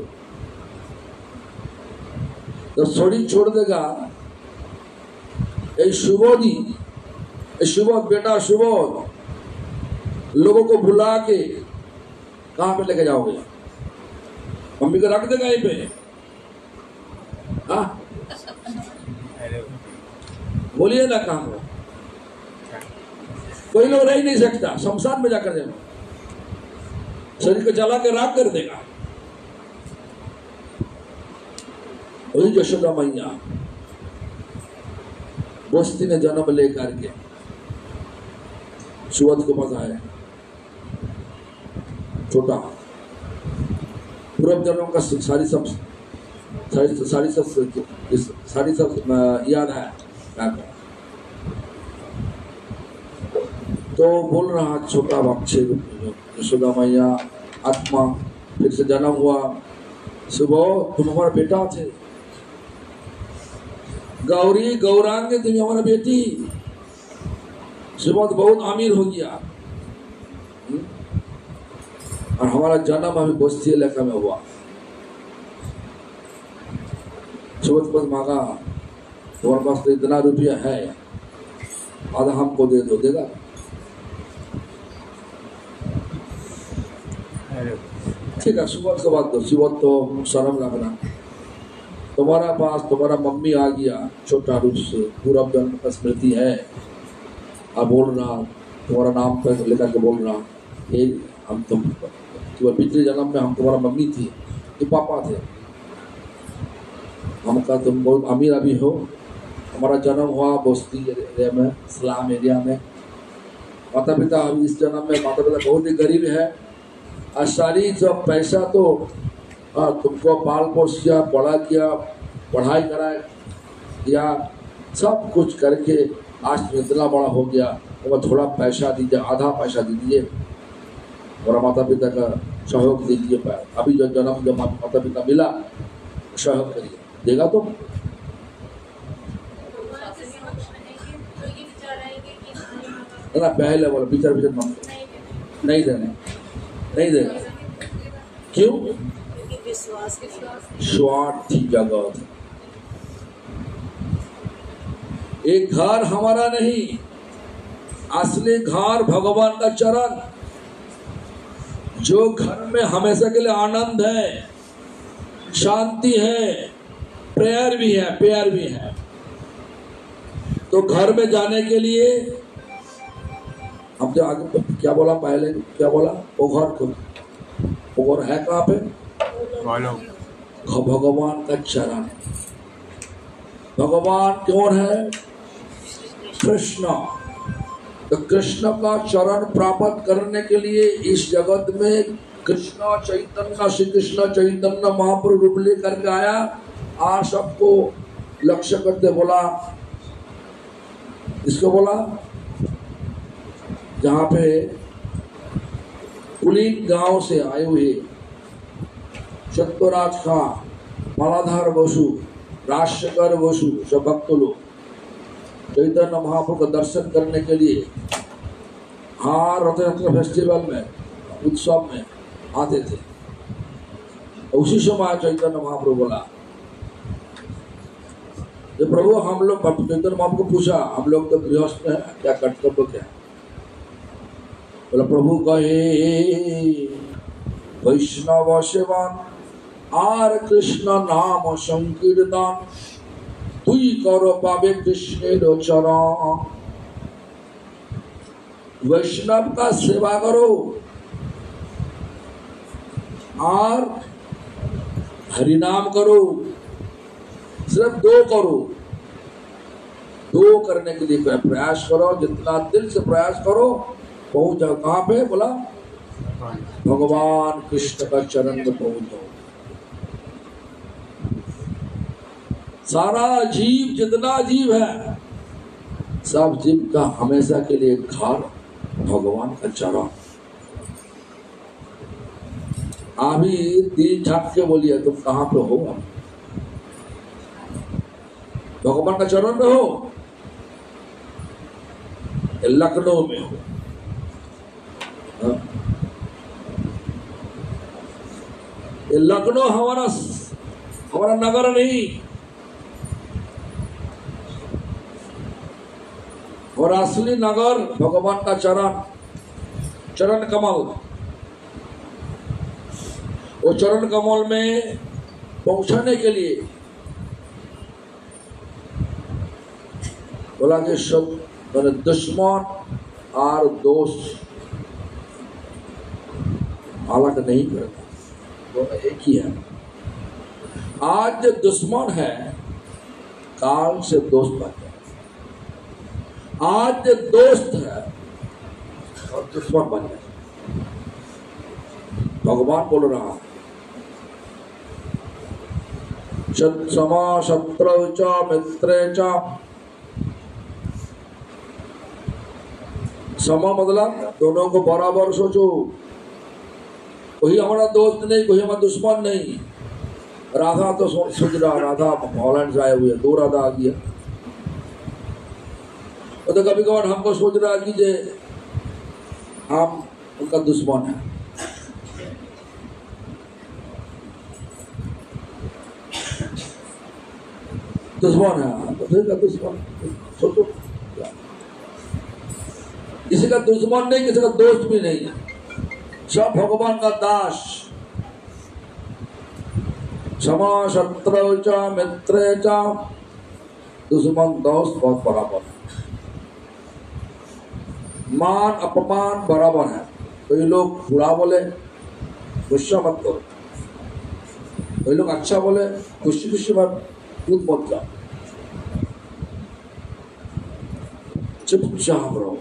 Speaker 2: तो शरीर छोड़ देगा। ये सुबोधी, सुबोध बेटा सुबोध लोगों को बुला के कहाँ पे लेके जाओगे? मम्मी को रख देगा यहीं पे? हाँ बोलिए ना, कहाँ पे? कोई लोग रह नहीं सकता, शमशान में जाकर देगा, शरीर को जला के राख कर देगा। वही यशोदा मैया बस्ती ने जन्म लेकर के सुवध को पास आए, छोटा पूर्व जन्म का सारी सब याद है। तो बोल रहा छोटा बच्चे यशोदा मैया आत्मा फिर से जन्म हुआ। सुबह तुम हमारा बेटा थे, गौरी गौरांग तुम हमारा बेटी। सुबह बहुत अमीर हो गया और हमारा जन्म अभी बस्ती इलाका में हुआ। सुबह पास मांगा, तुम्हारे पास तो इतना रुपया है, आधा हमको दे दो, देगा? ठीक है, सुबह के बाद दो। सुबह तो शर्म रखना, तुम्हारा पास तुम्हारा मम्मी आ गया छोटा रूप से, पूरा जन्म का स्मृति है। अब बोल रहा तुम्हारा नाम पर लेकर के बोल रहा, एक हम तुम पिछले जन्म में हम तुम्हारा मम्मी थी, तुम पापा थे, हम कहा तुम बहुत अमीर अभी हो। हमारा जन्म हुआ बस्ती एरिया में, इस्लाम एरिया में। माता पिता अभी इस जन्म में माता पिता बहुत ही गरीब है और सारी सब पैसा तो तुमको पाल पोस किया, बड़ा किया, पढ़ाई कराए या सब कुछ करके आज इतना बड़ा हो गया, तो थोड़ा पैसा दीजिए, आधा पैसा दीजिए और माता पिता का सहयोग दीजिए। अभी जो जन्म जब माता पिता मिला सहयोग करिए, देगा तो? ना पहले बोलो विचार नहीं देने, नहीं देगा। क्यों? स्वार्थी जगत। एक घर हमारा नहीं, असली घर भगवान का चरण, जो घर में हमेशा के लिए आनंद है, शांति है, प्यार भी है, प्यार भी है। तो घर में जाने के लिए अब जो आगे क्या बोला, पहले क्या बोला? वो घर को, वो घर है कहाँ पे? भगवान का चरण। भगवान कौन है? कृष्ण। तो कृष्ण का चरण प्राप्त करने के लिए इस जगत में कृष्ण चैतन्य, श्री कृष्ण चैतन्य महाप्रभु रूप लेकर के आया। आज सबको लक्ष्य करते बोला, इसको बोला जहाँ पे कुलीन गांव से आए हुए सत्यराज खां, मालाधार बसु, राजशेखर बसु, सब भक्त लोग चैतन्य महाप्रभु का दर्शन करने के लिए हाँ रथ यात्रा फेस्टिवल में, उत्सव में आते थे। उसी समय चैतन्य महाप्रभु बोला, ये प्रभु हम लोग, चैतन्य महाप्रभु को पूछा, हम लोग तो गृहस्थ हैं, क्या कर्तव्य क्या है? बोला प्रभु कहे वैष्णव सेवन आर कृष्ण नाम संकीर्तन तुई करो पावे कृष्ण चरण। वैष्णव का सेवा करो और हरिनाम करो, सिर्फ दो करो। दो करने के लिए प्रयास करो, जितना दिल से प्रयास करो पहुंच जाओ। कहाँ पे? बोला भगवान कृष्ण का चरण में पहुंच जाओ। सारा जीव, जितना जीव है, सब जीव का हमेशा के लिए घर भगवान का चरण। अभी 3 झटके बोलिए, तुम कहाँ पे हो? भगवान का चरण में हो, लखनऊ में हो। लखनऊ हमारा नगर नहीं, और असली नगर भगवान का चरण कमल। वो चरण कमल में पहुंचाने के लिए बोला कि सब मैंने दुश्मन और दोस्त अलग नहीं करता, वो एक ही है। आज जो दुश्मन है काल से दोस्त बन जाए, आज जो दोस्त है और दुश्मन बन जाए। भगवान बोल रहा, समा शत्रु च मित्रे च। समा मतलब दोनों को बराबर सोचो, कोई हमारा दोस्त नहीं, कोई हमारा दुश्मन नहीं। राधा तो सोच रहा, राधा हॉलैंड से आए हुए, 2 राधा आ गया। तो कभी कभार हमको सोच रहा कि जे हम उनका दुश्मन है। दुश्मन है तो फिर का दुश्मन सोचो, किसी का दुश्मन नहीं, किसी का दोस्त भी नहीं, सब भगवान का दास। क्षमा शत्रु च मित्रे च, दुश्मन दोस्त बहुत बराबर। मान अपमान बराबर है। कोई लोग बुरा बोले गुस्सा मत करो, कोई लोग अच्छा बोले खुशी खुशी मत कूद मत जाओ, चुपचाप रहो,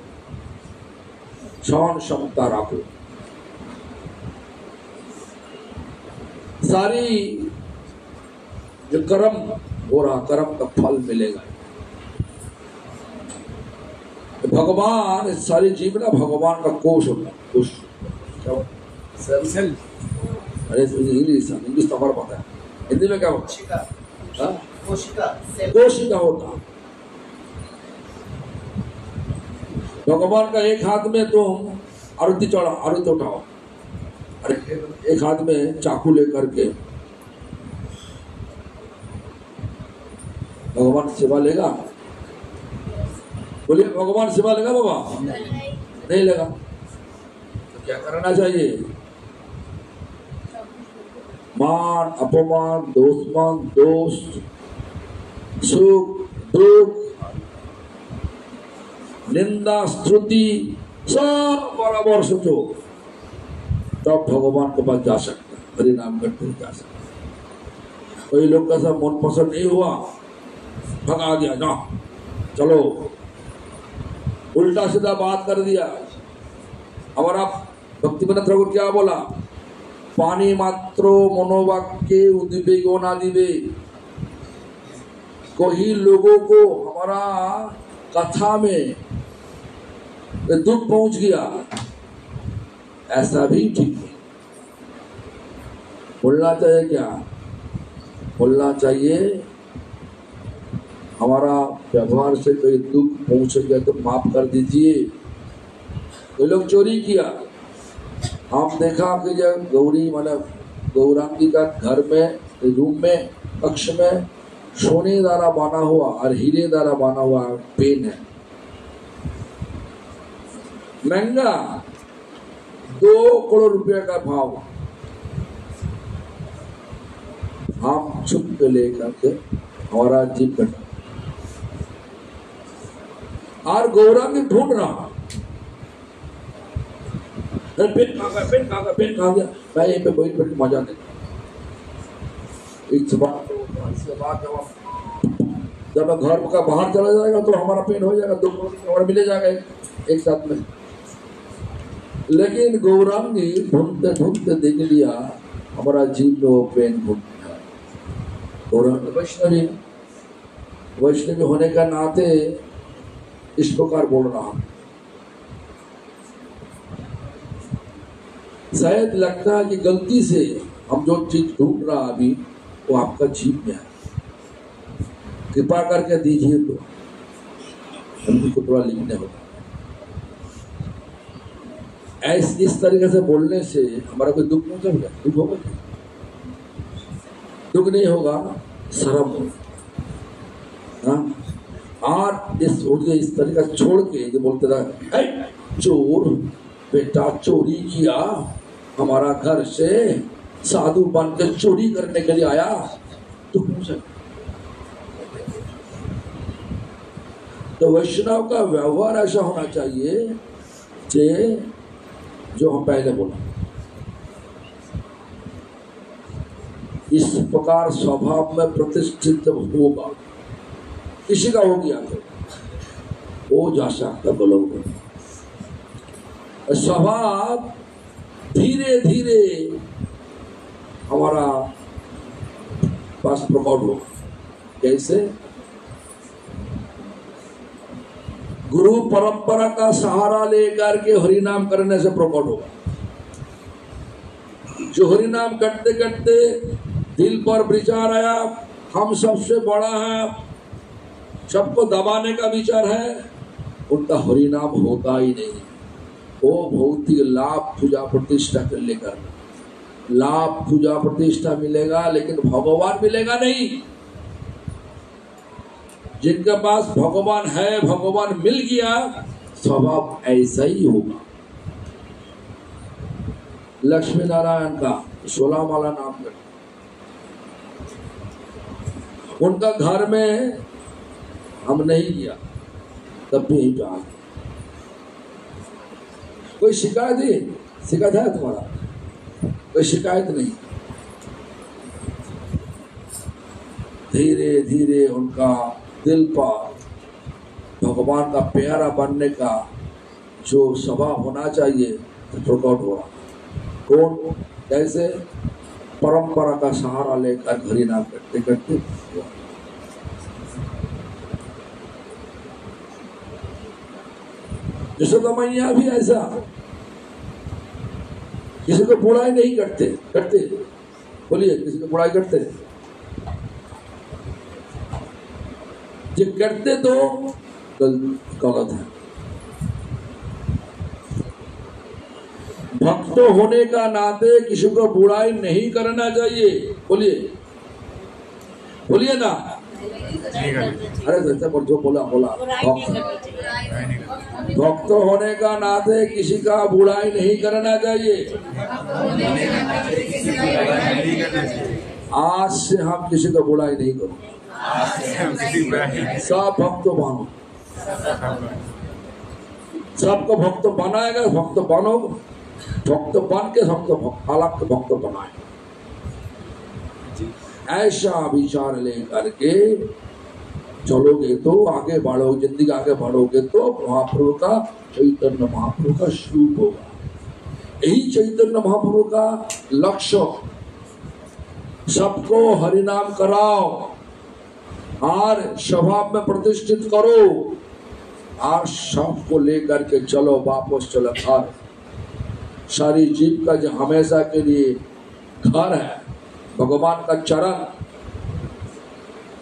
Speaker 2: सहन क्षमता रखो। सारी जो कर्म हो रहा, कर्म का फल मिलेगा। भगवान, सारी जीव ना भगवान का कोश होता है। कोश अरे इंग्लिश तो हमारा पता है, हिंदी में क्या होता है? कोशिका होता। भगवान का एक हाथ में तुम आरती चढ़ा, आरती उठाओ, अरे एक हाथ में चाकू लेकर के भगवान सेवा लेगा? बोलिए भगवान सेवा लेगा बाबा? नहीं लेगा। तो क्या करना चाहिए? मान अपमान, दोस्त, सुख दुख, निंदा स्तुति सब बराबर सोचो, तब भगवान के पास जा सकते हैं, हरि नाम करते हुए जा सकते हैं। कोई लोग का सब मन पसंद नहीं हुआ, भगा दिया, ना चलो, उल्टा सीधा बात कर दिया। हमारा भक्तिवेदांत ठाकुर क्या बोला? पानी मात्रो मनोवाक्ये उद्वेगो ना दिवे। कोई लोगों को हमारा कथा में दुख पहुंच गया, ऐसा भी ठीक है। बोलना चाहिए क्या? बोलना चाहिए हमारा व्यवहार से कोई दुख पहुंच गया तो माफ कर दीजिए। कोई लोग चोरी किया, हम देखा कि जब गौरी मतलब गौरांगी का घर में रूम में कक्ष में सोने द्वारा बना हुआ और हीरे द्वारा बना हुआ पेन है, महंगा 2 करोड़ रुपए का भाव। हम छुप के लेकर के हमारा जीप कटा और गौरांगी ढूंढ रहा, पेन कहाँ गया। मैं यहीं पे बैठ मजा नहीं। इसके बाद जब मैं घर का बाहर चला जाएगा तो हमारा पेन हो जाएगा, 2 करोड़ हमारा मिले जाएगा एक साथ में। लेकिन गौरांगी ढूंढते ढूंढते देख लिया हमारा जीव में वो पेन ढूंढ गया। गौरांगी वैष्णवी होने का नाते इस प्रकार बोल रहा हूं। शायद लगता है कि गलती से हम जो चीज ढूंढ रहा अभी वो आपका जीव में है, कृपा करके दीजिए तो हमको थोड़ा लिखने होगा। इस तरीके से बोलने से हमारा कोई दुख नहीं होगा, दुख होगा क्या? दुख नहीं होगा, शर्म होगा। और इस तरीके से छोड़ के जो बोलते रहा चोर बेटा चोरी किया, हमारा घर से साधु बन के चोरी करने के लिए आया, तो तो वैष्णव का व्यवहार ऐसा होना चाहिए कि जो हम पहले बोला, इस प्रकार स्वभाव में प्रतिष्ठित जब होगा, किसी का हो गया तो वो जा सकता बोलोगे। स्वभाव धीरे धीरे हमारा पास प्रकट हो, कैसे गुरु परंपरा का सहारा लेकर के हरिनाम करने से प्रकट होगा। जो हरिनाम करते करते दिल पर विचार आया हम सबसे बड़ा है, सबको दबाने का विचार है, उनका हरिनाम होता ही नहीं। वो भौतिक लाभ पूजा प्रतिष्ठा कर लेकर लाभ पूजा प्रतिष्ठा मिलेगा, लेकिन भगवान मिलेगा नहीं। जिनके पास भगवान है, भगवान मिल गया, स्वभाव ऐसा ही होगा। लक्ष्मी नारायण का 16 माला नाम कर, उनका घर में हम नहीं गया, तब भी यहीं पे आ गए। कोई शिकायत है तुम्हारा? कोई शिकायत नहीं। धीरे धीरे उनका दिल पर भगवान का प्यारा बनने का जो स्वभाव होना चाहिए तो प्रकट हो रहा। कौन? कैसे? परंपरा का सहारा लेकर हरिनाम करते करते यशोदा मैया भी ऐसा, किसी को बुराई नहीं करते। बोलिए, किसी को बुराई करते? जो करते तो गलत है। भक्त होने का नाते किसी को बुराई नहीं करना चाहिए। बोलिए ना। अरे जो बोला भक्त होने का नाते किसी का बुराई नहीं करना चाहिए। आज से हम किसी का बुराई नहीं करेंगे, सब भक्त बनो। सबको भक्त बनाएगा, भक्त बनो, भक्त बन के सबको अलग भक्त बनाए। ऐसा विचार लेकर के चलोगे तो आगे बढ़ोगे, जिंदगी आगे बढ़ोगे तो महाप्रभु का, चैतन्य महाप्रभु का स्वरूप होगा। यही चैतन्य महाप्रभु का लक्ष्य, सबको हरिनाम कराओ और स्वभाव में प्रतिष्ठित करो और सबको लेकर के चलो, वापस चलो घर। सारी जीव का जो हमेशा के लिए घर है भगवान का चरण,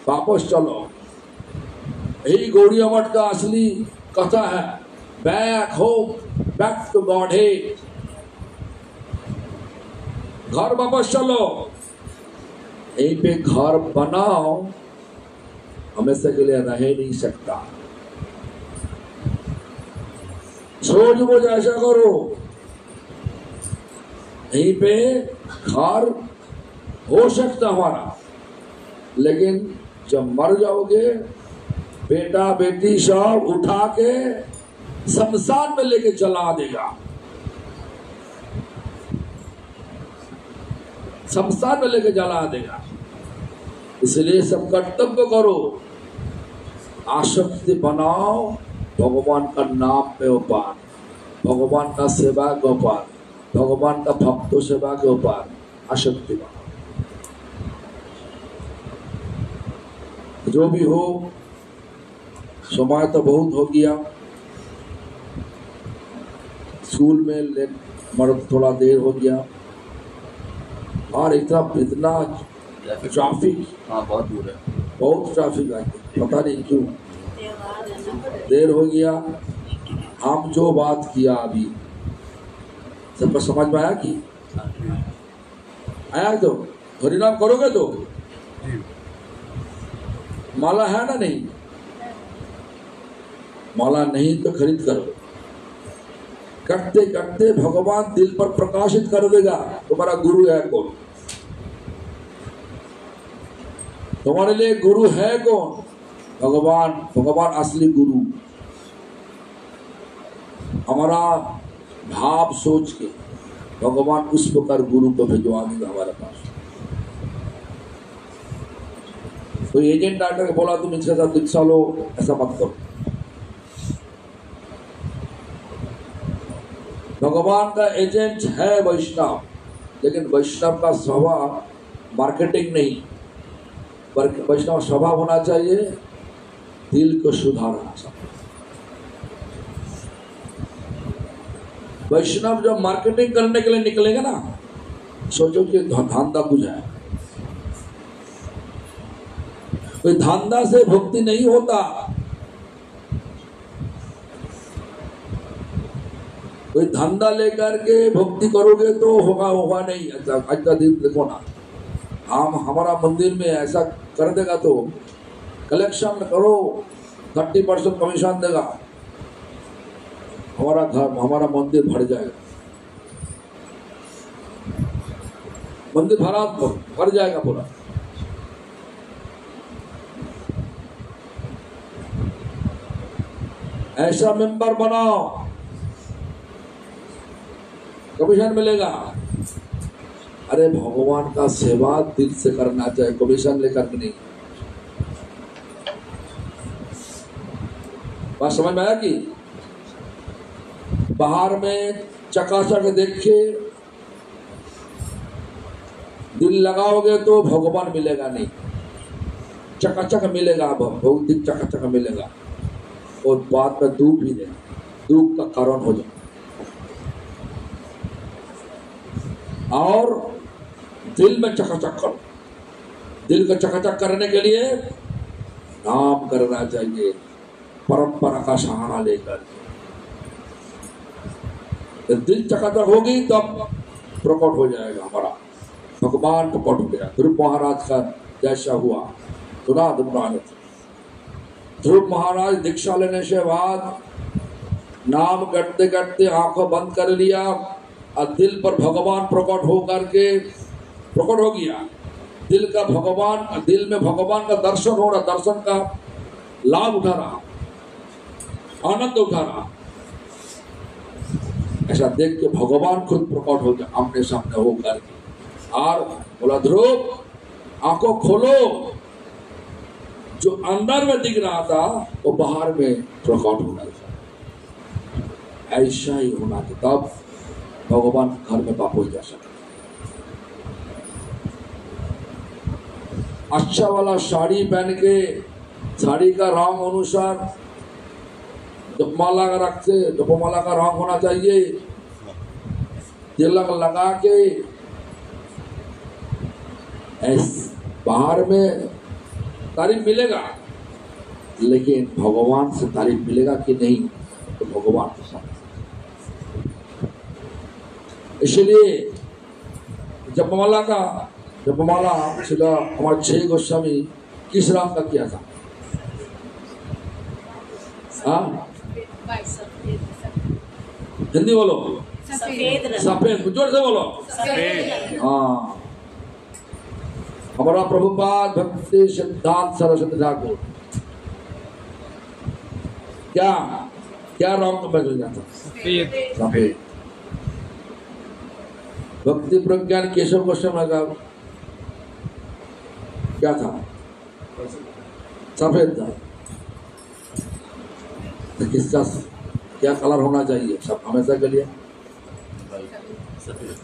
Speaker 2: वापस चलो। यही गौड़िया मठ का असली कथा है। Back home, back to God है। घर वापस चलो, यहीं पे घर बनाओ, हमेशा के लिए रह नहीं सकता। सोच वो ऐसा करो, यहीं पे घर हो सकता हमारा, लेकिन जब मर जाओगे बेटा बेटी सब उठा के शमशान में लेके चला देगा, शमशान में लेके जला देगा। इसलिए सब कर्तव्य करो, आसक्ति बनाओ भगवान का नाम पे उपाय, भगवान का सेवा के उपाय, भगवान का भक्तों सेवा के उपाय, आसक्ति बनाओ। जो भी हो, समय तो बहुत हो गया, स्कूल में मर्द थोड़ा देर हो गया, और इतना ट्रैफिक,
Speaker 6: हाँ बहुत दूर है,
Speaker 2: बहुत ट्रैफिक है, पता नहीं क्यों देर हो गया। हम जो बात किया अभी सबको समझ में आया कि आया? तो हरिनाम करोगे तो माला है ना? नहीं माला नहीं तो खरीद करो। करते करते भगवान दिल पर प्रकाशित कर देगा तुम्हारा गुरु है कौन, तुम्हारे लिए गुरु है कौन? भगवान, भगवान असली गुरु। हमारा भाव सोच के भगवान उस प्रकार गुरु को भिजवा देगा हमारे पास। तो एजेंट आकर बोला तुम इसके साथ दीक्षा लो, ऐसा मत करो। भगवान का एजेंट है वैष्णव, लेकिन वैष्णव का स्वभाव मार्केटिंग नहीं, वैष्णव स्वभाव होना चाहिए दिल को सुधारना चाहिए। वैष्णव जब मार्केटिंग करने के लिए निकलेंगे ना, सोचो कि धंधा कुछ है, कोई धंधा से भक्ति नहीं होता। कोई धंधा लेकर के भक्ति करोगे तो होगा नहीं। अच्छा दिन देखो ना, हम हमारा मंदिर में ऐसा कर देगा तो कलेक्शन करो, 30% कमीशन देगा, हमारा घर, हमारा मंदिर भर जाएगा, मंदिर भर जाएगा पूरा। ऐसा मेंबर बनाओ, कमीशन मिलेगा। अरे भगवान का सेवा दिल से करना चाहिए, कमीशन लेकर के नहीं। बात समझ में आया कि बाहर में चकाचक देख के दिल लगाओगे तो भगवान मिलेगा नहीं, चकाचक मिलेगा, भौतिक चकाचक मिलेगा, और बाद में दुख भी देगा, दुख का कारण हो जाए। और दिल में चकाचक करो, दिल को चकाचक करने के लिए नाम करना चाहिए, परंपरा का सहारा लेकर। दिल चकाचक होगी तब प्रकट हो जाएगा हमारा भगवान, प्रकट हो गया। ध्रुव महाराज का जैसा हुआ, सुना ध्रुव महाराज दीक्षा लेने से बाद नाम करते करते आंखों बंद कर लिया और दिल पर भगवान प्रकट हो करके प्रकट हो गया। दिल का भगवान, दिल में भगवान का दर्शन हो रहा, दर्शन का लाभ उठा रहा, आनंद उठा रहा। ऐसा देख के भगवान खुद प्रकट हो गया आमने सामने होकर, और बोला ध्रुव आंखों खोलो, जो अंदर में दिख रहा था वो बाहर में प्रकट हो रहा था। ऐसा ही होना था, तब भगवान घर में वापस जा सके। अच्छा वाला साड़ी पहन के, साड़ी का रंग अनुसार जपमाला का रखते, जपमाला का रंग होना चाहिए, तिलक लगा के बाहर में तारीफ मिलेगा, लेकिन भगवान से तारीफ मिलेगा कि नहीं, तो भगवान के साथ। इसलिए जपमाला सीधा हमारे 6 गोस्वामी किस राम का किया था? हाँ, हिंदी बोलो।
Speaker 3: सफेद रंग।
Speaker 2: सफेद, जोर से बोलो।
Speaker 3: सफेद।
Speaker 2: हाँ, हमारा प्रभुपाद भक्ति सिद्धांत सरस्वती ठाकुर क्या रंग का बदल जाता? सफेद। भक्ति प्रज्ञान केशव गोस्वामी का क्या था? सफेद था। तो किसका क्या कलर होना चाहिए? सब हमेशा के लिए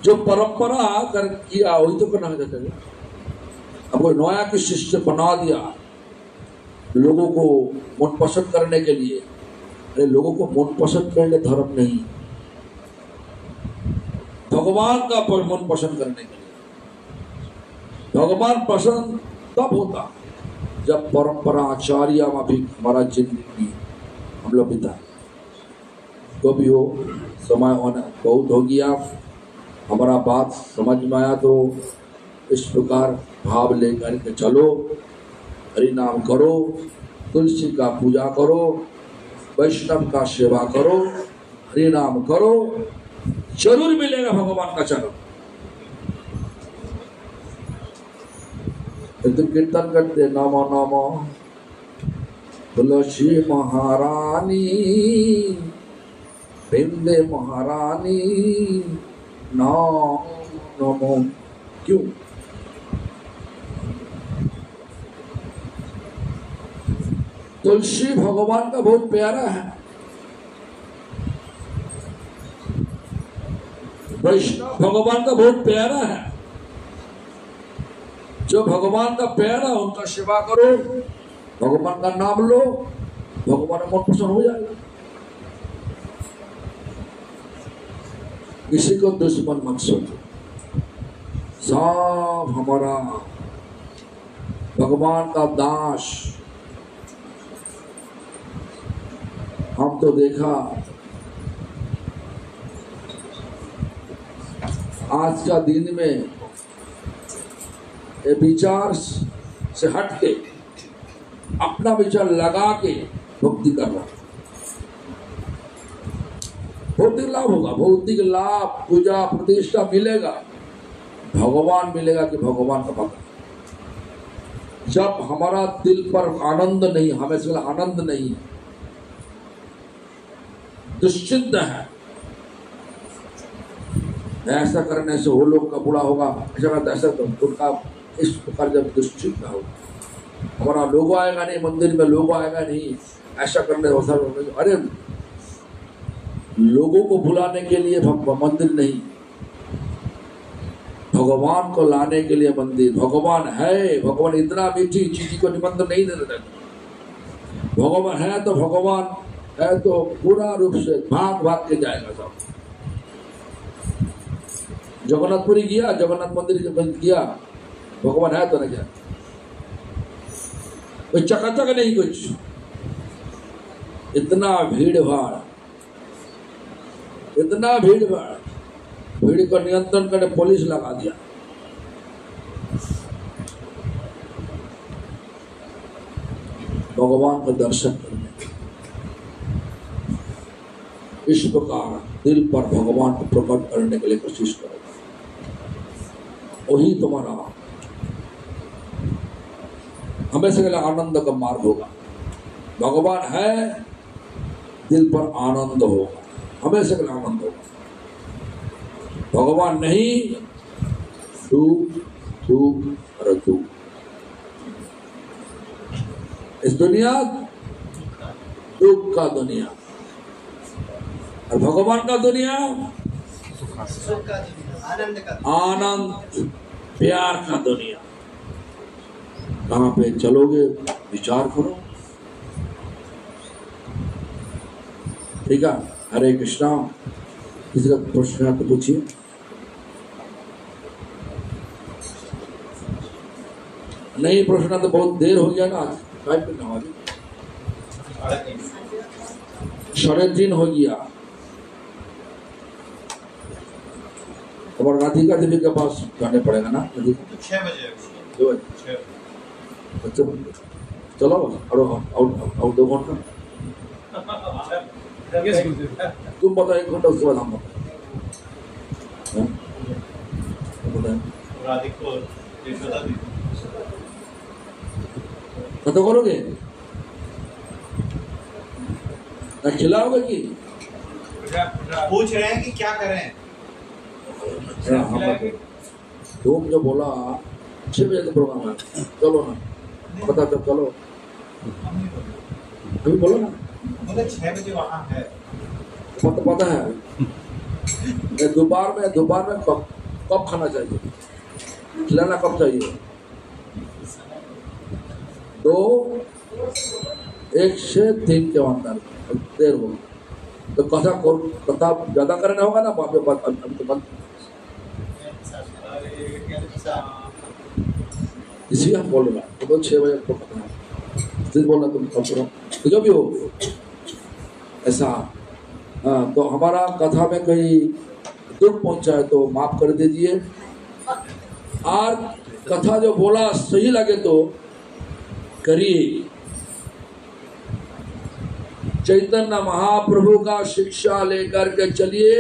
Speaker 2: जो परंपरा कर किया वही तो करना चाहिए। अब कोई नया की शिष्य बना दिया लोगों को मन पसंद करने के लिए। अरे लोगों को मन पसंद करने धर्म नहीं, भगवान का मन पसंद करने के लिए। भगवान पसंद तब होता जब परंपरा आचार्य माफिक हमारा जिंदगी हम लोग बिता। तो भी हो, समय बहुत हो गया, हमारा बात समझ में आया तो इस प्रकार भाव लेकर के चलो, हरि नाम करो, तुलसी का पूजा करो, वैष्णव का सेवा करो, हरि नाम करो, जरूर मिलेगा भगवान का चरण। तो कीर्तन करते नमो नमो तुलसी महारानी, वृंदे महारानी नमो नमो। क्यों? तुलसी भगवान का बहुत प्यारा है। वैष्णव भगवान का बहुत प्यारा है। जो भगवान का प्यारा उनका सेवा करो, भगवान का नाम लो, भगवान का मन प्रसन्न हो जाएगा। किसी को दुश्मन मत सोचो, सब हमारा भगवान का दास। हम तो देखा आज का दिन में ये विचार से हट के अपना विचार लगा के भक्ति करना। भौतिक लाभ होगा, भौतिक लाभ, पूजा प्रतिष्ठा मिलेगा, भगवान मिलेगा कि भगवान का पता। जब हमारा दिल पर आनंद नहीं, हमें से आनंद नहीं, दुश्चिंत है, ऐसा करने से वो लोग का बुरा होगा, ऐसा तो उनका इस प्रकार जब दुश्चिंत होगा, हमारा लोगो आएगा नहीं, मंदिर में लोगो आएगा नहीं, ऐसा करने से अरे लोगों को बुलाने के लिए मंदिर नहीं, भगवान को लाने के लिए मंदिर। भगवान है, भगवान इतना मीठी चीज को निमंत्रण नहीं दे देता। भगवान है तो भगवान है तो पूरा रूप से भाग भाग के जाएगा सब। जगन्नाथपुरी गया, जगन्नाथ मंदिर बंद किया, भगवान है तो नहीं गया, कोई चकाचक नहीं कुछ, इतना भीड़ भाड़, इतना भीड़ भाड़, भीड़ को नियंत्रण करने पुलिस लगा दिया। भगवान का दर्शन करने इस प्रकार दिल पर भगवान को प्रकट करने के लिए कोशिश करो, वही तुम्हारा हमेशा के लिए आनंद का मार्ग होगा। भगवान है, दिल पर आनंद होगा, हमेशा के लिए आनंद होगा। भगवान नहीं, दुख दुख और दुख। इस दुनिया दुख का दुनिया और भगवान का दुनिया आनंद प्यार का दुनिया। कहाँ पे चलोगे विचार करो, ठीक है। हरे कृष्णा। किसी का प्रश्न है तो पूछिए। नहीं प्रश्न तो बहुत देर हो गया ना, आज टाइम पे ना। 3:30 हो गया। और राधिका देवी के पास जाने पड़ेगा ना?
Speaker 7: 6 बजे।
Speaker 2: अच्छा चलो और 2 घंटा तुम बताओ, 1 घंटा उसके बाद हम तो करोगे ना, खिलाओगे कि
Speaker 7: पूछ रहे हैं कि क्या करें?
Speaker 2: तुम जो बोला 6 बजे का प्रोग्राम है, चलो ना, पता कब चलो, अभी बोलो ना।
Speaker 7: बोले 6 बजे वहाँ है।
Speaker 2: पता है दोपहर में कब खाना चाहिए, खिलाना कब चाहिए? 1 से 3 के अंदर देर हो तो कथा ज्यादा करना होगा ना वहाँ पे बंद। इसी हम बोल रहे हैं तो 6 बजे को पता है, फिर बोलना तुम कब तो जो भी हो ऐसा। हाँ, तो हमारा कथा में कोई दुख पहुंचा है तो माफ कर दीजिए, और कथा जो बोला सही लगे तो करिए। चैतन्य महाप्रभु का शिक्षा लेकर के चलिए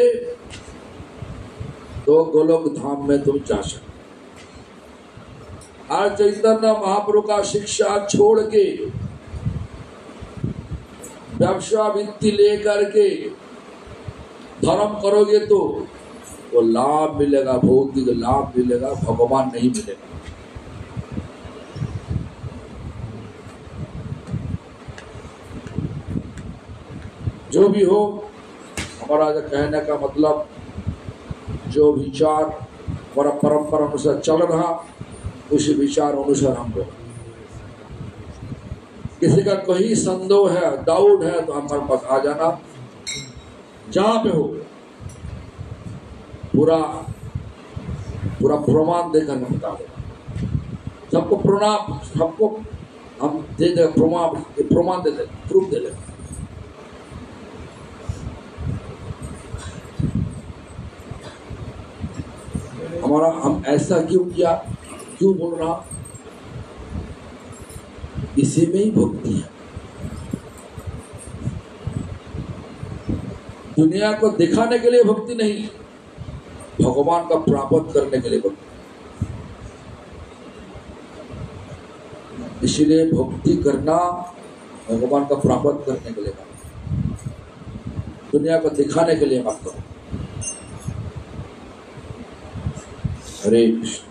Speaker 2: तो गोलोक धाम में तुम जा सकते। और चैतन्य महाप्रभु का शिक्षा छोड़ के व्यवसाय वृत्ति लेकर के धर्म करोगे तो वो लाभ मिलेगा, भौतिक लाभ मिलेगा, भगवान नहीं मिलेगा। जो भी हो, हमारा कहने का मतलब जो विचार हमारा परंपरा अनुसार चल रहा, उस विचार अनुसार हम लोग, किसी का कहीं संदेह है, डाउट है तो हमारे पास आ जाना, जहां पे हो पूरा प्रमाण देकर हम बता देगा। सबको प्रणाम, सबको हम दे दे प्रमाण दे दे, प्रूफ दे दे। हमारा हम ऐसा क्यों किया, क्यों बोल रहा, इसी में ही भक्ति है। दुनिया को दिखाने के लिए भक्ति नहीं, भगवान का प्राप्त करने के लिए भक्ति। इसीलिए भक्ति करना भगवान का प्राप्त करने के लिए, दुनिया को दिखाने के लिए मत करो। हरे कृष्ण।